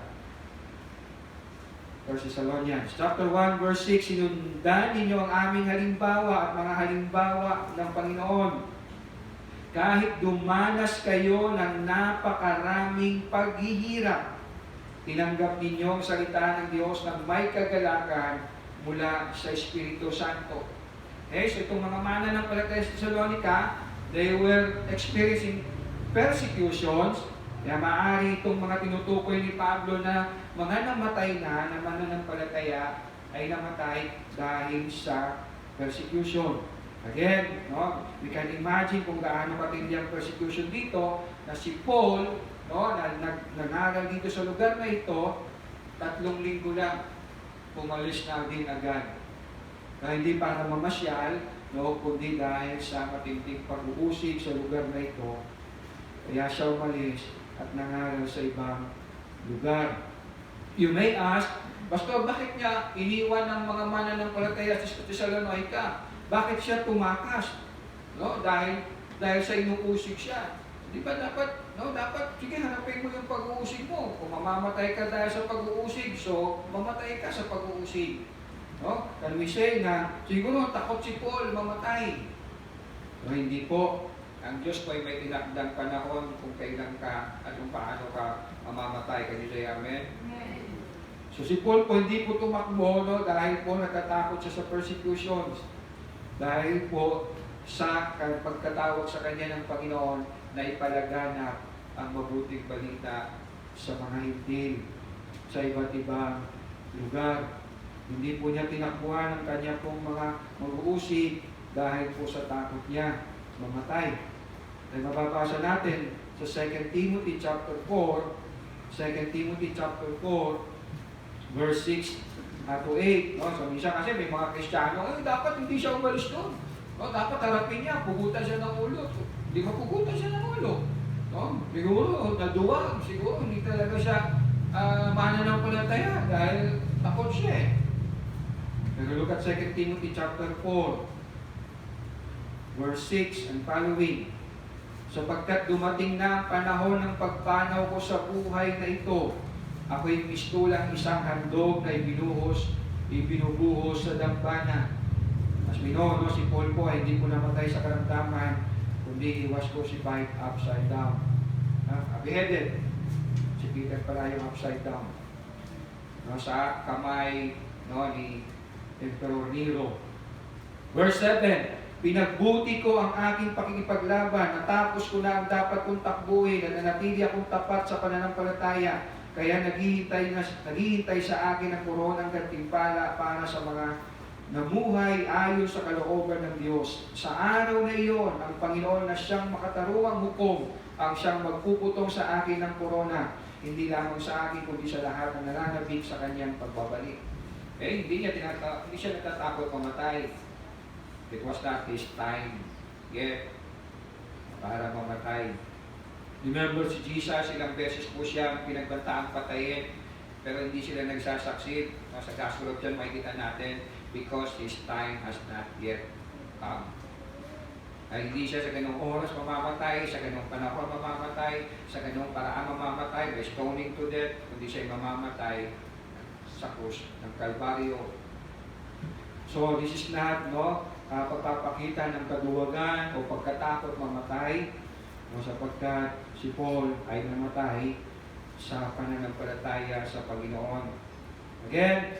1 Thessalonians. Chapter 1, verse 6. Sinundan ninyo ang aming halimbawa at mga halimbawa ng Panginoon. Kahit dumanas kayo ng napakaraming paghihirap, tinanggap ninyo ang salita ng Diyos na may kagalakan mula sa Espiritu Santo. Okay, so itong mga mananampalataya sa Thessalonica, they were experiencing persecutions. Kaya maaari itong mga tinutukoy ni Pablo na mga namatay na mananampalataya ay namatay dahil sa persecution. Again, no, we can imagine kung gaano katindi ang persecution dito na si Paul, no, nangaral dito sa lugar na ito, 3 linggo lang. pumalis na din agad. Na hindi para mamasyal, no, kundi dahil sa matinding pag-uusig sa lugar na ito, kaya siya umalis at nangaral sa ibang lugar. You may ask, Pastor, bakit niya iniwan ng mga mananampalataya sa Thessalonica? Bakit siya tumakas? No, dahil sa inuusig siya. Di ba dapat, sige, hanapin mo yung pag-uusig mo. Kung mamamatay ka dahil sa pag-uusig, so mamatay ka sa pag-uusig. No? Can we say na, siguro takot si Paul mamatay. No, hindi po. Ang Diyos po ay may tinakdang panahon kung kailan ka at kung paano ka mamamatay. Can you say amen? So si Paul po hindi po tumakbo, no, dahil po natatakot siya sa persecutions. Dahil po sa pagkatawag sa kanya ng Panginoon na ipalaganap ang mabuting balita sa mga hintil sa iba't ibang lugar. Hindi po niya tinakbuhan ang kanya pong mga mag-uusig dahil po sa takot niya mamatay. Ay mababasa natin sa 2 Timothy chapter 4, 2 Timothy chapter 4, verse 6 to 8. No? So minsan kasi may mga Kristiyano, dapat hindi siya umalis doon. No? Dapat harapin niya, pugutan siya ng ulo. Hindi mapugutan siya ng ulo. No? Siguro, naduwag. Siguro, hindi talaga siya mananampalataya dahil takot siya eh. Pero look at 2 Timothy chapter 4, verse 6 and following. Sapagkat dumating na ang panahon ng pagpanaw ko sa buhay na ito, ako'y mistulang isang handog na ibinubuhos sa dambana. As we know, no, si Paul po ay hindi po namatay sa karamdaman, kundi he was crucified upside down. Beheaded. Si Peter pala yung upside down. No, sa kamay, no, ni Emperor Nero. Verse 7, pinagbuti ko ang aking pakikipaglaban, natapos ko na ang dapat kong takbuhin, at nanatili akong tapat sa pananampalataya. Kaya naghihintay sa akin ang koronang gantimpala para sa mga namuhay ayon sa kalooban ng Diyos. Sa araw na iyon, ang Panginoon na siyang makataruang hukom ang siyang magpuputong sa akin ng korona, hindi lamang sa akin kundi sa lahat na nananabik sa kanyang pagbabalik. Hindi siya natatakot mamatay. It was not his time yet para mamatay. Remember si Jesus, ilang beses po siya pinagbantaang patayin, pero hindi sila nagsasucceed. Sa Gospel of John, makikita natin, because his time has not yet come. Ay hindi siya sa ganung oras mamamatay, sa ganung panahon mamamatay, sa ganung paraan mamamatay, by stoning to death, kundi siya mamamatay sa krus ng Kalbaryo. So this is not, no, pagpapakita ng kaduwagan o pagkatakot mamatay, no, sapagkat si Paul ay namatay sa pananampalataya sa Panginoon. Again,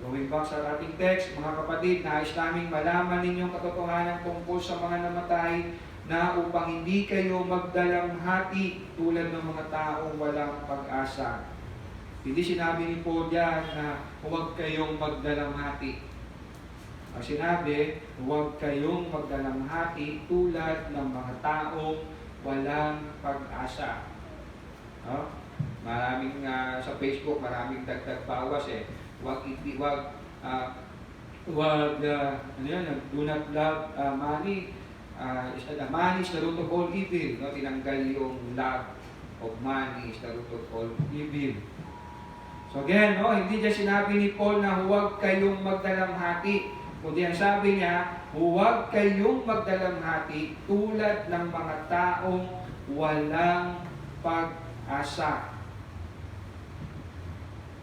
going back sa ating text, mga kapatid, nais naming malaman ninyong katotohanan tungkol sa mga namatay na upang hindi kayo magdalamhati tulad ng mga taong walang pag-asa. Hindi sinabi ni Paul diyan na huwag kayong magdalamhati. Ang sinabi, huwag kayong magdalamhati tulad ng mga taong walang pag-asa. No? Maraming sa Facebook, maraming dagdag bawas eh. Do not love money. Money is the root of all evil. No? Tinanggal yung love of money is the root of all evil. So again, no, hindi niya sinabi ni Paul na huwag kayong magdalamhati. Kundi ang sabi niya, huwag kayong magdalamhati tulad ng mga taong walang pag-asa.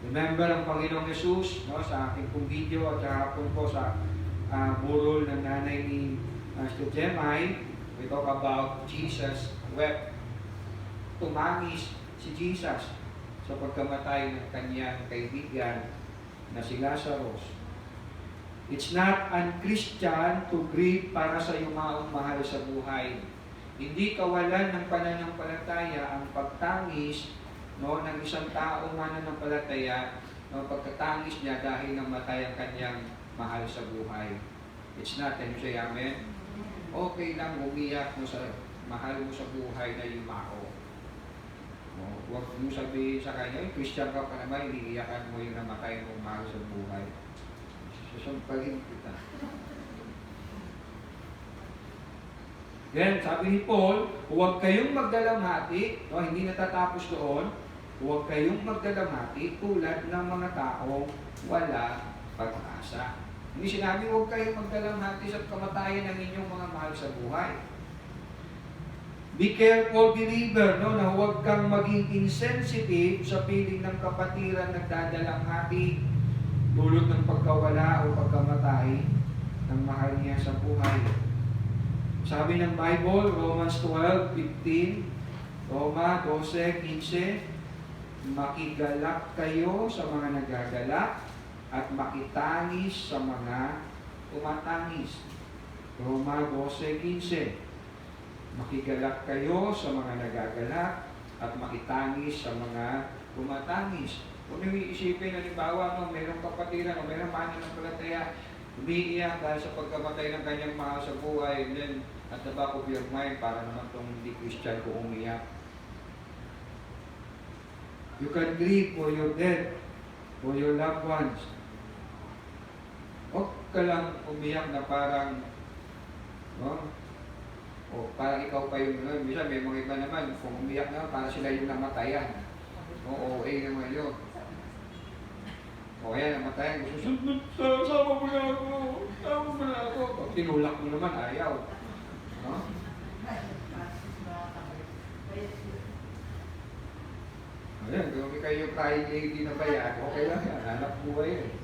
Remember ang Panginoong Jesus, no, sa aking pong video at hapon po sa burol ng nanay ni Jemai, we talk about Jesus wept. Tumangis si Jesus sa pagkamatay ng kanyang kaibigan na si Lazarus. It's not un-Christian to grieve para sa yumaong mahal sa buhay. Hindi kawalan ng pananampalataya ang pagtangis, no, ng isang taong mananampalataya, no, pagkatangis niya dahil namatay ang kanyang mahal sa buhay. It's not, and say amen? Okay lang umiyak mo sa mahal mo sa buhay na yumao. No, Huwag mo sabihin sa kanya, "Ay, Christian ka pa naman, iniiyakan mo yung namatay mong mahal sa buhay." Susumpalin kita. Yan, sabi ni Paul, huwag kayong magdalamhati, no, hindi natatapos doon, huwag kayong magdalamhati tulad ng mga taong wala pag-asa. Hindi sinabi huwag kayong magdalamhati sa kamatayan ng inyong mga mahal sa buhay. Be careful, believer, no, na huwag kang maging insensitive sa piling ng kapatiran nagdadalamhati dulot ng pagkawala o pagkamatay ng mahal niya sa buhay. Sabi ng Bible, Romans 12:15, Roma 12:15, makigalak kayo sa mga nagagalak at makitangis sa mga tumatangis. Roma 12:15, makigalak kayo sa mga nagagalak at makitangis sa mga tumatangis. Kung yung iisipin, halimbawa, no, mayroong kapatiran o mayroong mananampalataya, umiiyak dahil sa pagkamatay ng kanyang mahal sa buhay, and then at the back of your mind, para naman itong hindi Christian ko umiyak. You can grieve for your dead, for your loved ones. Huwag ka lang umiyak na parang, no? O parang ikaw pa yung, no? Minsan may mga iba naman, kung umiyak na, para sila yung namatayan. Oo, naman yun. O yan, namatayan, gusto, sama mo na ako, sama mo na ako. Pag tinulak mo naman, ayaw. No? Ayan, kung kayo crying lady na bayan, okay lang yan, hanap buhay yun.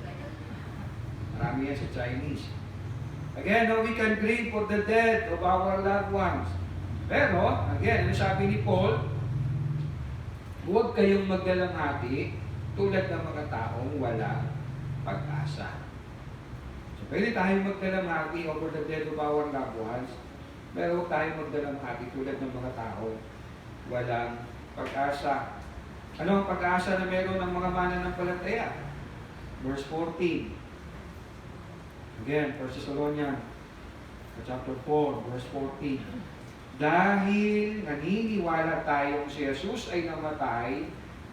Marami yan sa Chinese. Again, no, we can grieve for the death of our loved ones. Pero, again, ano sabi ni Paul, huwag kayong magdalamhati tulad ng mga taong wala pag-asa. So, pwede tayong magdalamhati over the death of our loved ones, pero huwag tayong magdalamhati tulad ng mga taong walang pag-asa. Ano ang pag-asa na meron ng mga mananampalataya? Verse 14. Again, 1 Thessalonians chapter 4, verse 14. Dahil naniniwala tayong si Jesus ay namatay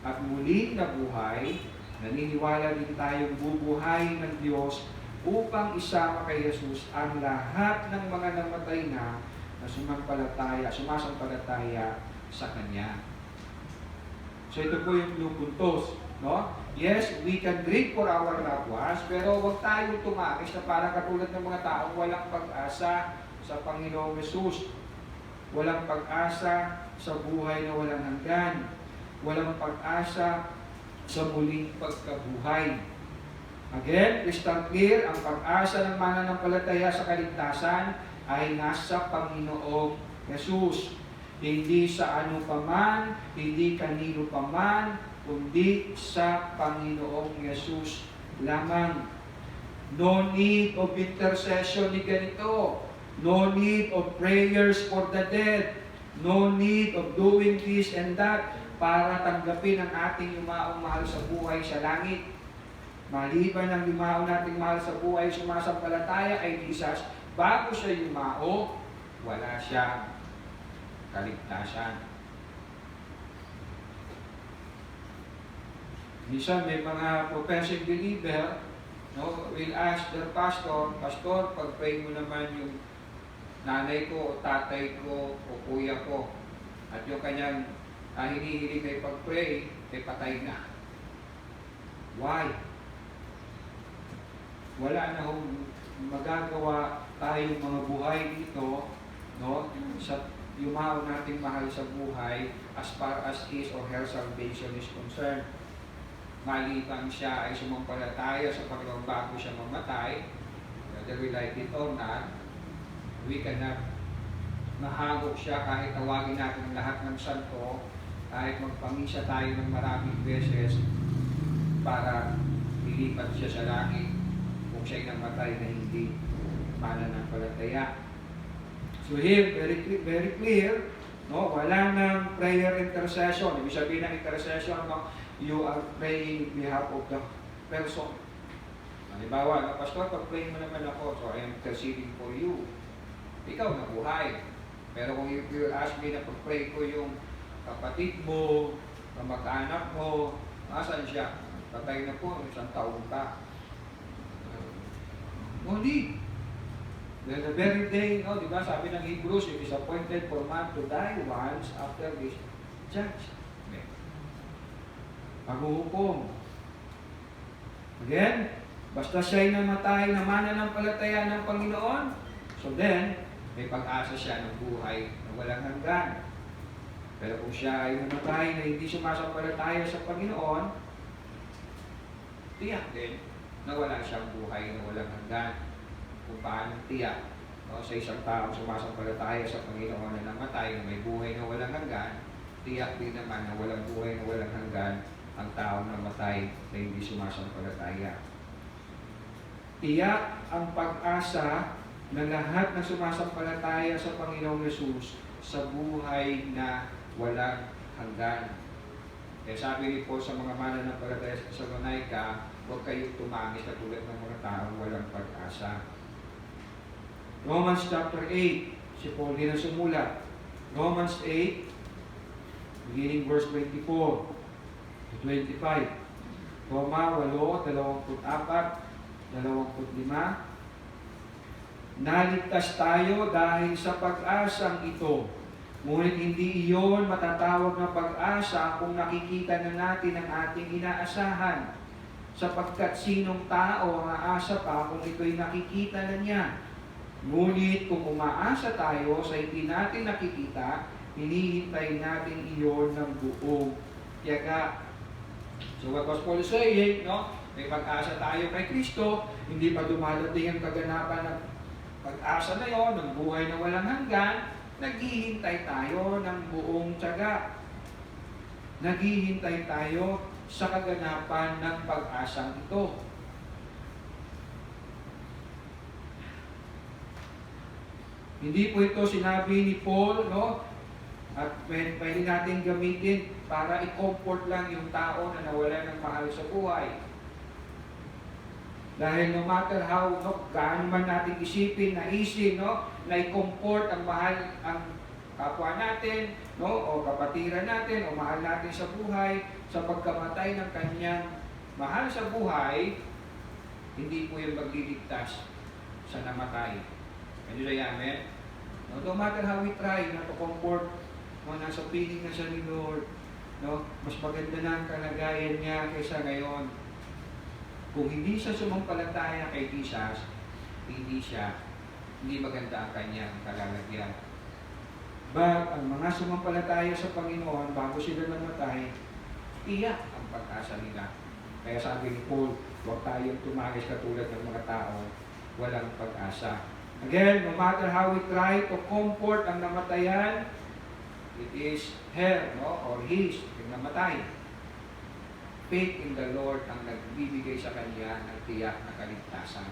at muling nabuhay, naniniwala din tayong bubuhayin ng Diyos upang isama kay Jesus ang lahat ng mga namatay na sumasampalataya sa Kanya. So ito po yung blue puntos, no? Yes, we can grieve for our loved ones, pero huwag tayong tumakis na parang katulad ng mga taong walang pag-asa sa Panginoong Jesus. Walang pag-asa sa buhay na walang hanggan. Walang pag-asa sa muling pagkabuhay. Again, crystal clear, ang pag-asa ng mananampalataya sa kaligtasan ay nasa Panginoong Jesus. Hindi sa ano paman, hindi kanino paman, kundi sa Panginoong Jesus lamang. No need of intercession ni ganito. No need of prayers for the dead. No need of doing this and that para tanggapin ang ating yumaong mahal sa buhay sa langit. Maliban ang yumaong nating mahal sa buhay sumasampalataya kay Jesus, bago siya yumao, wala siyang kaligtasan. Minsan may mga professing believer, no, will ask their pastor, "Pastor, pag-pray mo naman yung nanay ko o tatay ko o kuya ko." At yung kanyang hinihiling ay pag-pray, ay patay na. Why? Wala na hong magagawa tayong mga buhay dito, no, sa yumao nating mahal sa buhay as far as his or her salvation is concerned. Maliban siya ay sumampalataya sa Panginoon bago siya mamatay, whether we like it or not, we cannot mahagok siya kahit tawagin natin ang lahat ng santo, kahit magpamisa tayo ng maraming beses para lilipat siya sa langit kung siya'y namatay na hindi mananampalataya. So here, very clear, no, wala nang prayer intercession. Ibig sabihin ng intercession, no, you are praying in behalf of the person. Halimbawa, Pastor, pag-pray mo naman ako, so I am interceding for you. Ikaw nabuhay. Pero kung you ask me na pag-pray ko yung kapatid mo, kamag-anak mo, asan siya? Patay na po, isang taon ka. Ngunit, the very day, no, di ba, sabi ng Hebrews, it is appointed for man to die once after this judge. Okay. Paghuhukom. Again, basta siya'y namatay na mananampalataya ng Panginoon, so then, may pag-asa siya ng buhay na walang hanggan. Pero kung siya ay namatay na hindi sumasampalataya sa Panginoon, tiyak din na wala siyang buhay na walang hanggan. Kung paano tiyak, no, sa isang taong sumasampalataya sa Panginoon na namatay na may buhay na walang hanggan, tiyak din naman na walang buhay na walang hanggan ang taong namatay na hindi sumasampalataya. Tiyak ang pag-asa na lahat ng sumasampalataya sa Panginoong Yesus sa buhay na walang hanggan. Kaya sabi ni Paul sa mga mananampalataya sa Thessalonica, huwag kayong tumangis katulad ng mga taong walang pag-asa. Romans chapter 8, si Paul din ang sumulat. Romans 8, beginning verse 24 to 25. Roma 8, 24, 25. Naligtas tayo dahil sa pag-asang ito. Ngunit hindi iyon matatawag na pag-asa kung nakikita na natin ang ating inaasahan. Sapagkat sinong tao ang aasa pa kung ito'y nakikita na niya. Ngunit kung umaasa tayo sa hindi natin nakikita, hinihintay natin iyon ng buong tiyaga. So what was Paul saying, no? May pag-asa tayo kay Kristo, hindi pa dumadating ang kaganapan ng pag-asa na yon, ng buhay na walang hanggan, naghihintay tayo ng buong tiyaga. Naghihintay tayo sa kaganapan ng pag-asang ito. Hindi po ito sinabi ni Paul, no? At pwede natin gamitin para i-comfort lang yung tao na nawala ng mahal sa buhay. Dahil no matter how, no, gaano man natin isipin, naisin, no, na i-comfort ang mahal, ang kapwa natin, no, o kapatiran natin, o mahal natin sa buhay, sa pagkamatay ng kanyang mahal sa buhay, hindi po yung magliligtas sa namatay. Can you say amen? No, no matter how we try na to comfort, no, nasa piling na siya ni Lord, no, mas maganda na ang kalagayan niya kaysa ngayon. Kung hindi siya sumampalataya kay Jesus, hindi maganda ang kanyang kalalagyan. But ang mga sumampalataya sa Panginoon, bago sila namatay, tiyak ang pag-asa nila. Kaya sabi ni Paul, huwag tayong tumagis katulad ng mga tao, walang pag-asa. Again, no matter how we try to comfort ang namatayan, it is her, no, or his, yung namatay. Faith in the Lord ang nagbibigay sa kanya ng tiyak na kaligtasan.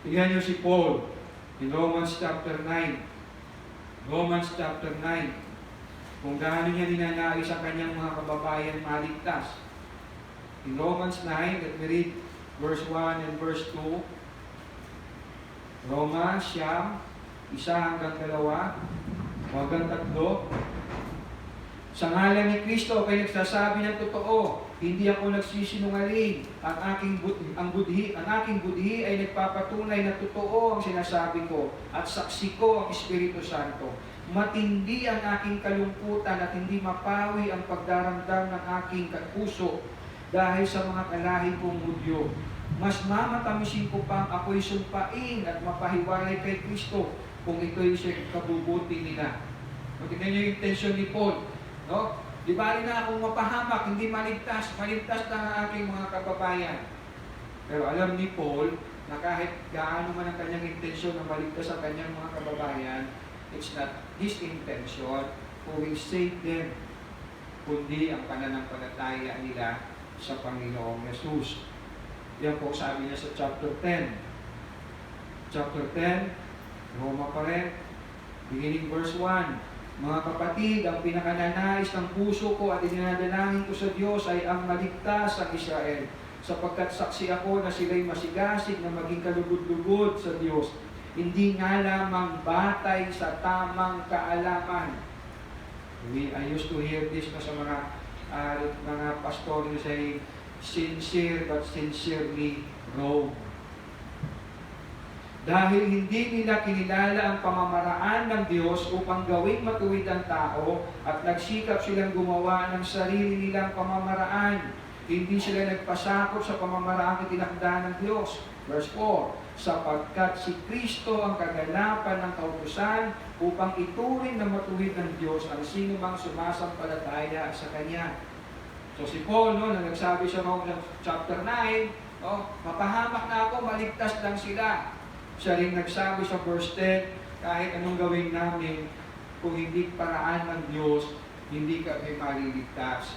Tingnan niyo si Paul in Romans chapter 9. Romans chapter 9. Kung gaano niya ninanais ang kanyang mga kababayan maligtas. In Romans 9, let me read verse 1 and verse 2. Roma, Siyam, 1 hanggang 2, hanggang 3. Sa ngalan ni Kristo, kayo nagsasabi ng totoo, hindi ako nagsisinungaling. Ang aking budhi ay nagpapatunay na totoo ang sinasabi ko at saksi ko ang Espiritu Santo. Matindi ang aking kalungkutan at hindi mapawi ang pagdaramdam ng aking puso dahil sa mga kalahi kong Hudyo. Mas mamatamisin ko pang ako'y sumpain at mapahiwalay kay Kristo kung ito'y kabubuti nila. Tingnan niyo yung intensyon ni Paul. No? Di bali na akong mapahamak, hindi maligtas na ang aking mga kababayan. Pero alam ni Paul na kahit gaano man ang kanyang intensyon na maligtas ang kanyang mga kababayan, it's not his intention who will save them, kundi ang pananampalataya nila sa Panginoong Yesus. Yan po sabi niya sa chapter 10. Chapter 10, Roma pa rin, beginning verse 1. Mga kapatid, ang pinakananais ng puso ko at dinadalangin ko sa Diyos ay ang maligtas ang Israel, sapagkat saksi ako na sila'y masigasig na maging kalugod-lugod sa Diyos, hindi nga lamang batay sa tamang kaalaman. I used to hear this na sa mga pastor who say, sincere but sincerely wrong. Dahil hindi nila kinilala ang pamamaraan ng Diyos upang gawing matuwid ang tao at nagsikap silang gumawa ng sarili nilang pamamaraan. Hindi sila nagpasakop sa pamamaraang itinakda ng Diyos. Verse 4, sapagkat si Kristo ang kaganapan ng kautusan upang ituring na matuwid ng Diyos ang sino mang sumasampalataya sa Kanya. So si Paul, na nagsabi sa Romans chapter 9, mapahamak na ako, maligtas lang sila. Siya rin nagsabi sa verse 10, kahit anong gawin namin, kung hindi paraan ng Diyos, hindi kami maliligtas.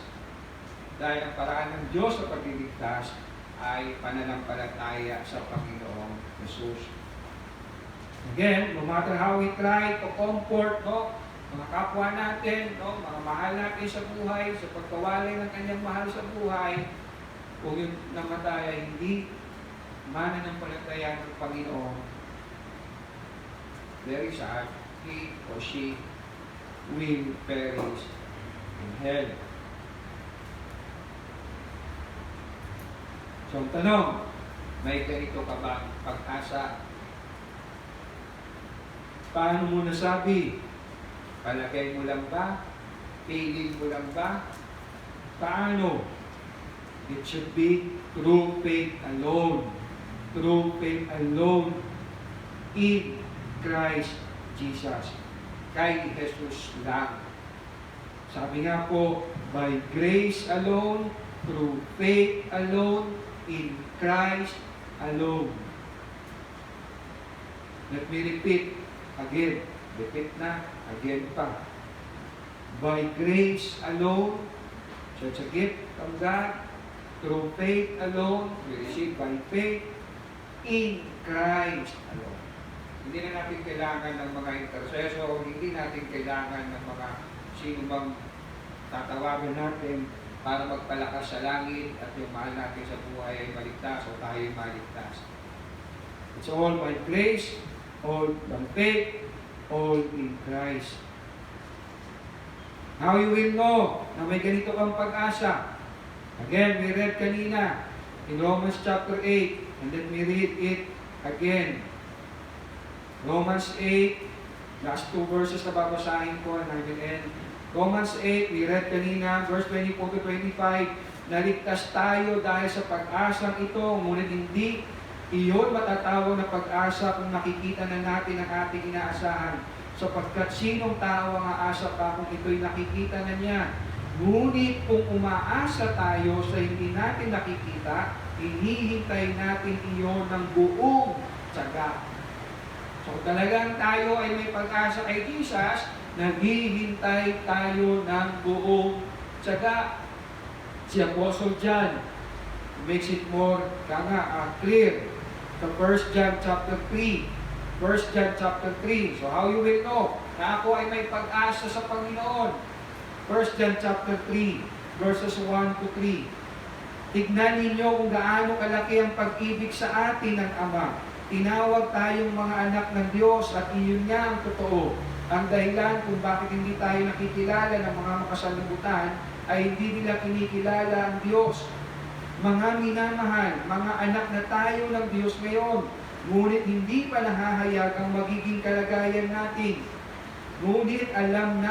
Dahil ang paraan ng Diyos sa pagliligtas ay pananampalataya sa Panginoong Jesus. Again, no matter how we try to comfort mga kapwa natin, mga mahal natin sa buhay, sa pagkawalay ng kanyang mahal sa buhay, kung yung namatay ay hindi mananampalataya ng Panginoon, very sad, he or she will perish in hell. So ang tanong, may ganito ka ba pag-asa? Paano mo nasabi? Palagay mo lang ba? Feeling mo lang ba? Paano? It should be through faith alone. Through faith alone in Christ Jesus. Kay Jesus lang. Sabi nga po, by grace alone, through faith alone, in Christ alone. Let me repeat again. Repeat na, again pa. By grace alone, so it's a gift from God. Through faith alone, we receive by faith in Christ alone. Hindi na natin kailangan ng mga intercessor, hindi natin kailangan ng mga sino bang tatawagan natin para magpalakas sa langit at yung mahal natin sa buhay ay maligtas o tayo ay maligtas. It's all by grace, all by faith, all in Christ. How you will know na may ganito kang pag-asa? Again, we read kanina in Romans chapter 8, and let me read it again. Romans 8, last two verses na babasahin ko, and I will end. Romans 8, we read kanina, verse 24 to 25, naligtas tayo dahil sa pag-asang ito, ngunit hindi iyon matatawag na pag-asa kung nakikita na natin ang ating inaasahan. Sapagkat sinong tao ang aasa pa kung ito'y nakikita na niya? Ngunit kung umaasa tayo sa hindi natin nakikita, hinihintay natin iyon ng buong tiyaga. So talagang tayo ay may pag-asa kay Jesus, naghihintay tayo ng buong tiyaga. Si Apostle John makes it more clear. Sa 1 John chapter 3. 1 John chapter 3. So how you will know na ako ay may pag-asa sa Panginoon? 1 John chapter 3, verses 1 to 3. Tignan ninyo kung gaano kalaki ang pag-ibig sa atin ng Ama. Tinawag tayong mga anak ng Diyos at iyon nga ang totoo. Ang dahilan kung bakit hindi tayo nakikilala ng mga makasalibutan ay hindi nila kinikilala ang Diyos. Mga minamahal, mga anak na tayo ng Diyos ngayon, ngunit hindi pa nahahayag ang magiging kalagayan natin. Ngunit alam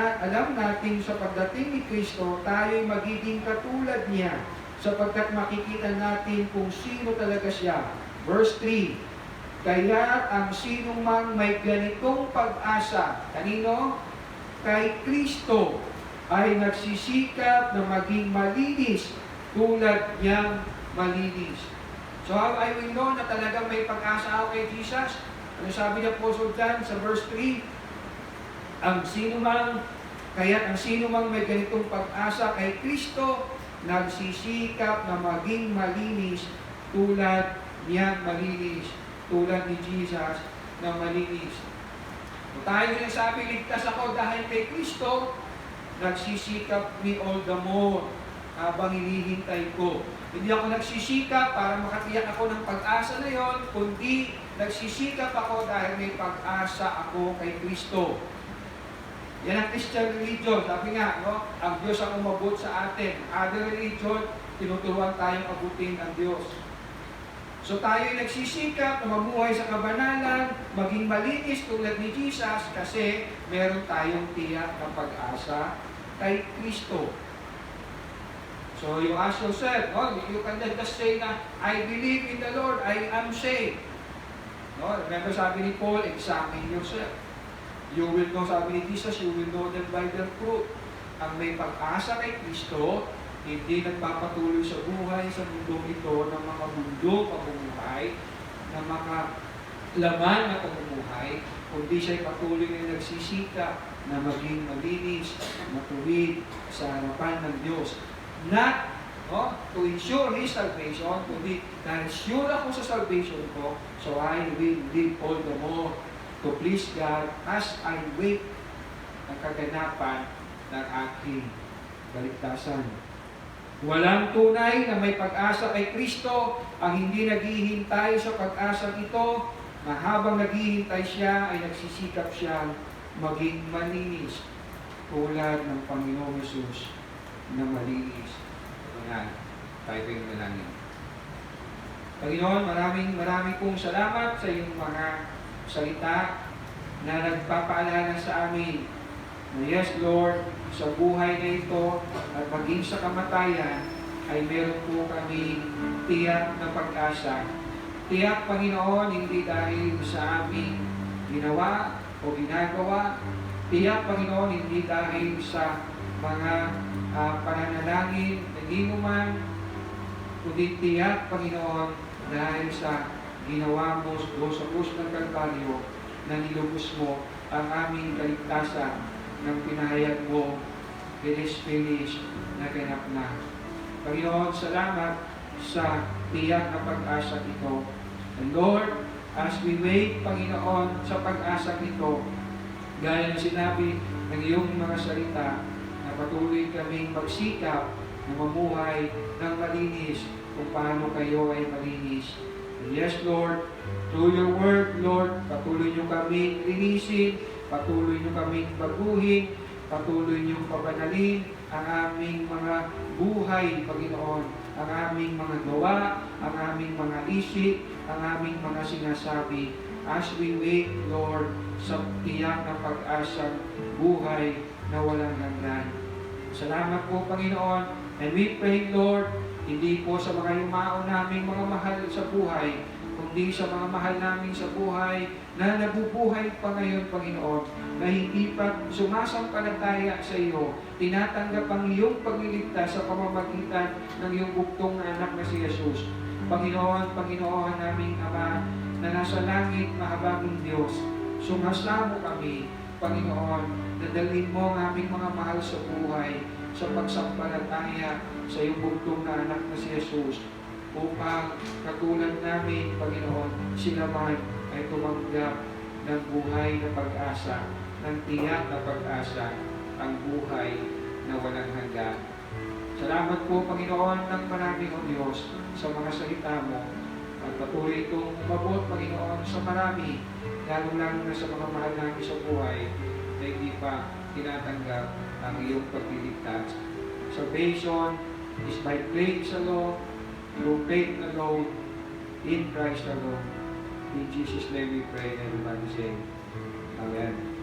natin sa pagdating ni Kristo, tayo'y magiging katulad niya sapagkat makikita natin kung sino talaga siya. Verse 3, kaya ang sino mang may ganitong pag-asa, kanino? Kay Kristo, ay nagsisikap na maging malinis tulad niyang malinis. So how I will know na talagang may pag-asa ako kay Jesus? Ano sabi niya po Sultan sa verse 3? Ang sino mang may ganitong pag-asa kay Kristo, nagsisikap na maging malinis tulad niyang malinis, tulad ni Jesus na malinis. Kung tayo sinasabi, ligtas ako dahil kay Kristo, nagsisikap me all the more habang hinihintay ko. Hindi ako nagsisikap para makatiyak ako ng pag-asa na yon, kundi nagsisikap ako dahil may pag-asa ako kay Kristo. Yan ang Christian religion. Sabi nga, no, ang Diyos ang umabot sa atin. Other religion, tinuturuan tayong abutin ang Diyos. So tayo'y nagsisikap na mamuhay sa kabanalan, maging malinis tulad ni Jesus kasi meron tayong tiyak na pag-asa kay Kristo. So you ask yourself, no, you can just say na, I believe in the Lord, I am saved. No, remember sabi ni Paul, examine yourself. You will know, sabi ni Jesus, you will know them by their fruit. Ang may pag-asa kay Kristo, hindi nagpapatuloy sa buhay sa mundong ito ng mga mundo pamumuhay, ng mga laman na pamumuhay, kundi siya'y patuloy na nagsisikap na maging malinis, matuwid sa harapan ng Diyos. Not to ensure His salvation, kundi dahil sure ako sa salvation ko, so I will live all the more to please God as I wait ang kaganapan ng aking kaligtasan. Walang tunay na may pag-asa kay Kristo ang hindi naghihintay sa pag-asa ito na habang naghihintay siya ay nagsisikap siyang maging malinis tulad ng Panginoong Hesus na malinis. Ayan, tayo yung manalangin. Panginoon, maraming pong salamat sa iyong mga salita na nagpapaalala sa amin na yes, Lord, sa buhay na ito at maging sa kamatayan ay meron po kami tiyak na pag-asa. Tiyak, Panginoon, hindi dahil sa aming ginawa o ginagawa. Tiyak, Panginoon, hindi dahil sa mga pananalangin na inuman, kundi tiyak, Panginoon, dahil sa ginawa mo sa krus ng Kalbaryo na nilubos mo ang aming kaligtasan ng pinahayag mo, it is finished, na ganap na. Panginoon, salamat sa tiyak na pag-asa ito. And Lord, as we wait, Panginoon, sa pag-asa ito, gaya ng sinabi ng iyong mga salita, na patuloy kaming magsikap na mamuhay ng malinis kung paano kayo ay malinis. And yes, Lord, through your word, Lord, patuloy niyo kaming linisin, patuloy niyo kaming baguhin, patuloy niyo pabanalin ang aming mga buhay, Panginoon, ang aming mga gawa, ang aming mga isip, ang aming mga sinasabi, as we wait, Lord, sa tiyak na pag-asang buhay na walang hanggan. Salamat po, Panginoon, and we pray, Lord, hindi po sa mga yumao naming mga mahal sa buhay, kundi sa mga mahal namin sa buhay na nabubuhay pa ngayon, Panginoon, na hindi pa sumasampalataya sa iyo, tinatanggap ang iyong pagliligtas sa pamamagitan ng iyong buktong na anak na si Jesus. Panginoon, Panginoon naming Ama, na nasa langit, mahabaging Diyos, sumasamo kami, Panginoon, na dalhin mo ang aming mga mahal sa buhay sa pagsampalataya sa iyong buktong na anak na si Jesus, upang katulad namin, Panginoon, sila man ay tumanggap ng buhay na pag-asa, ng tiyak na pag-asa, ang buhay na walang hanggan. Salamat po, Panginoon, ng maraming o Diyos sa mga salita mo, at patuloy itong umabot, Panginoon, sa marami, lalo-lalo na sa mga mahal namin sa buhay na hindi pa tinatanggap ang iyong pagliligtas. Salvation is by faith alone, through faith alone, in Christ alone. In Jesus' name we pray, and everybody say, Amen.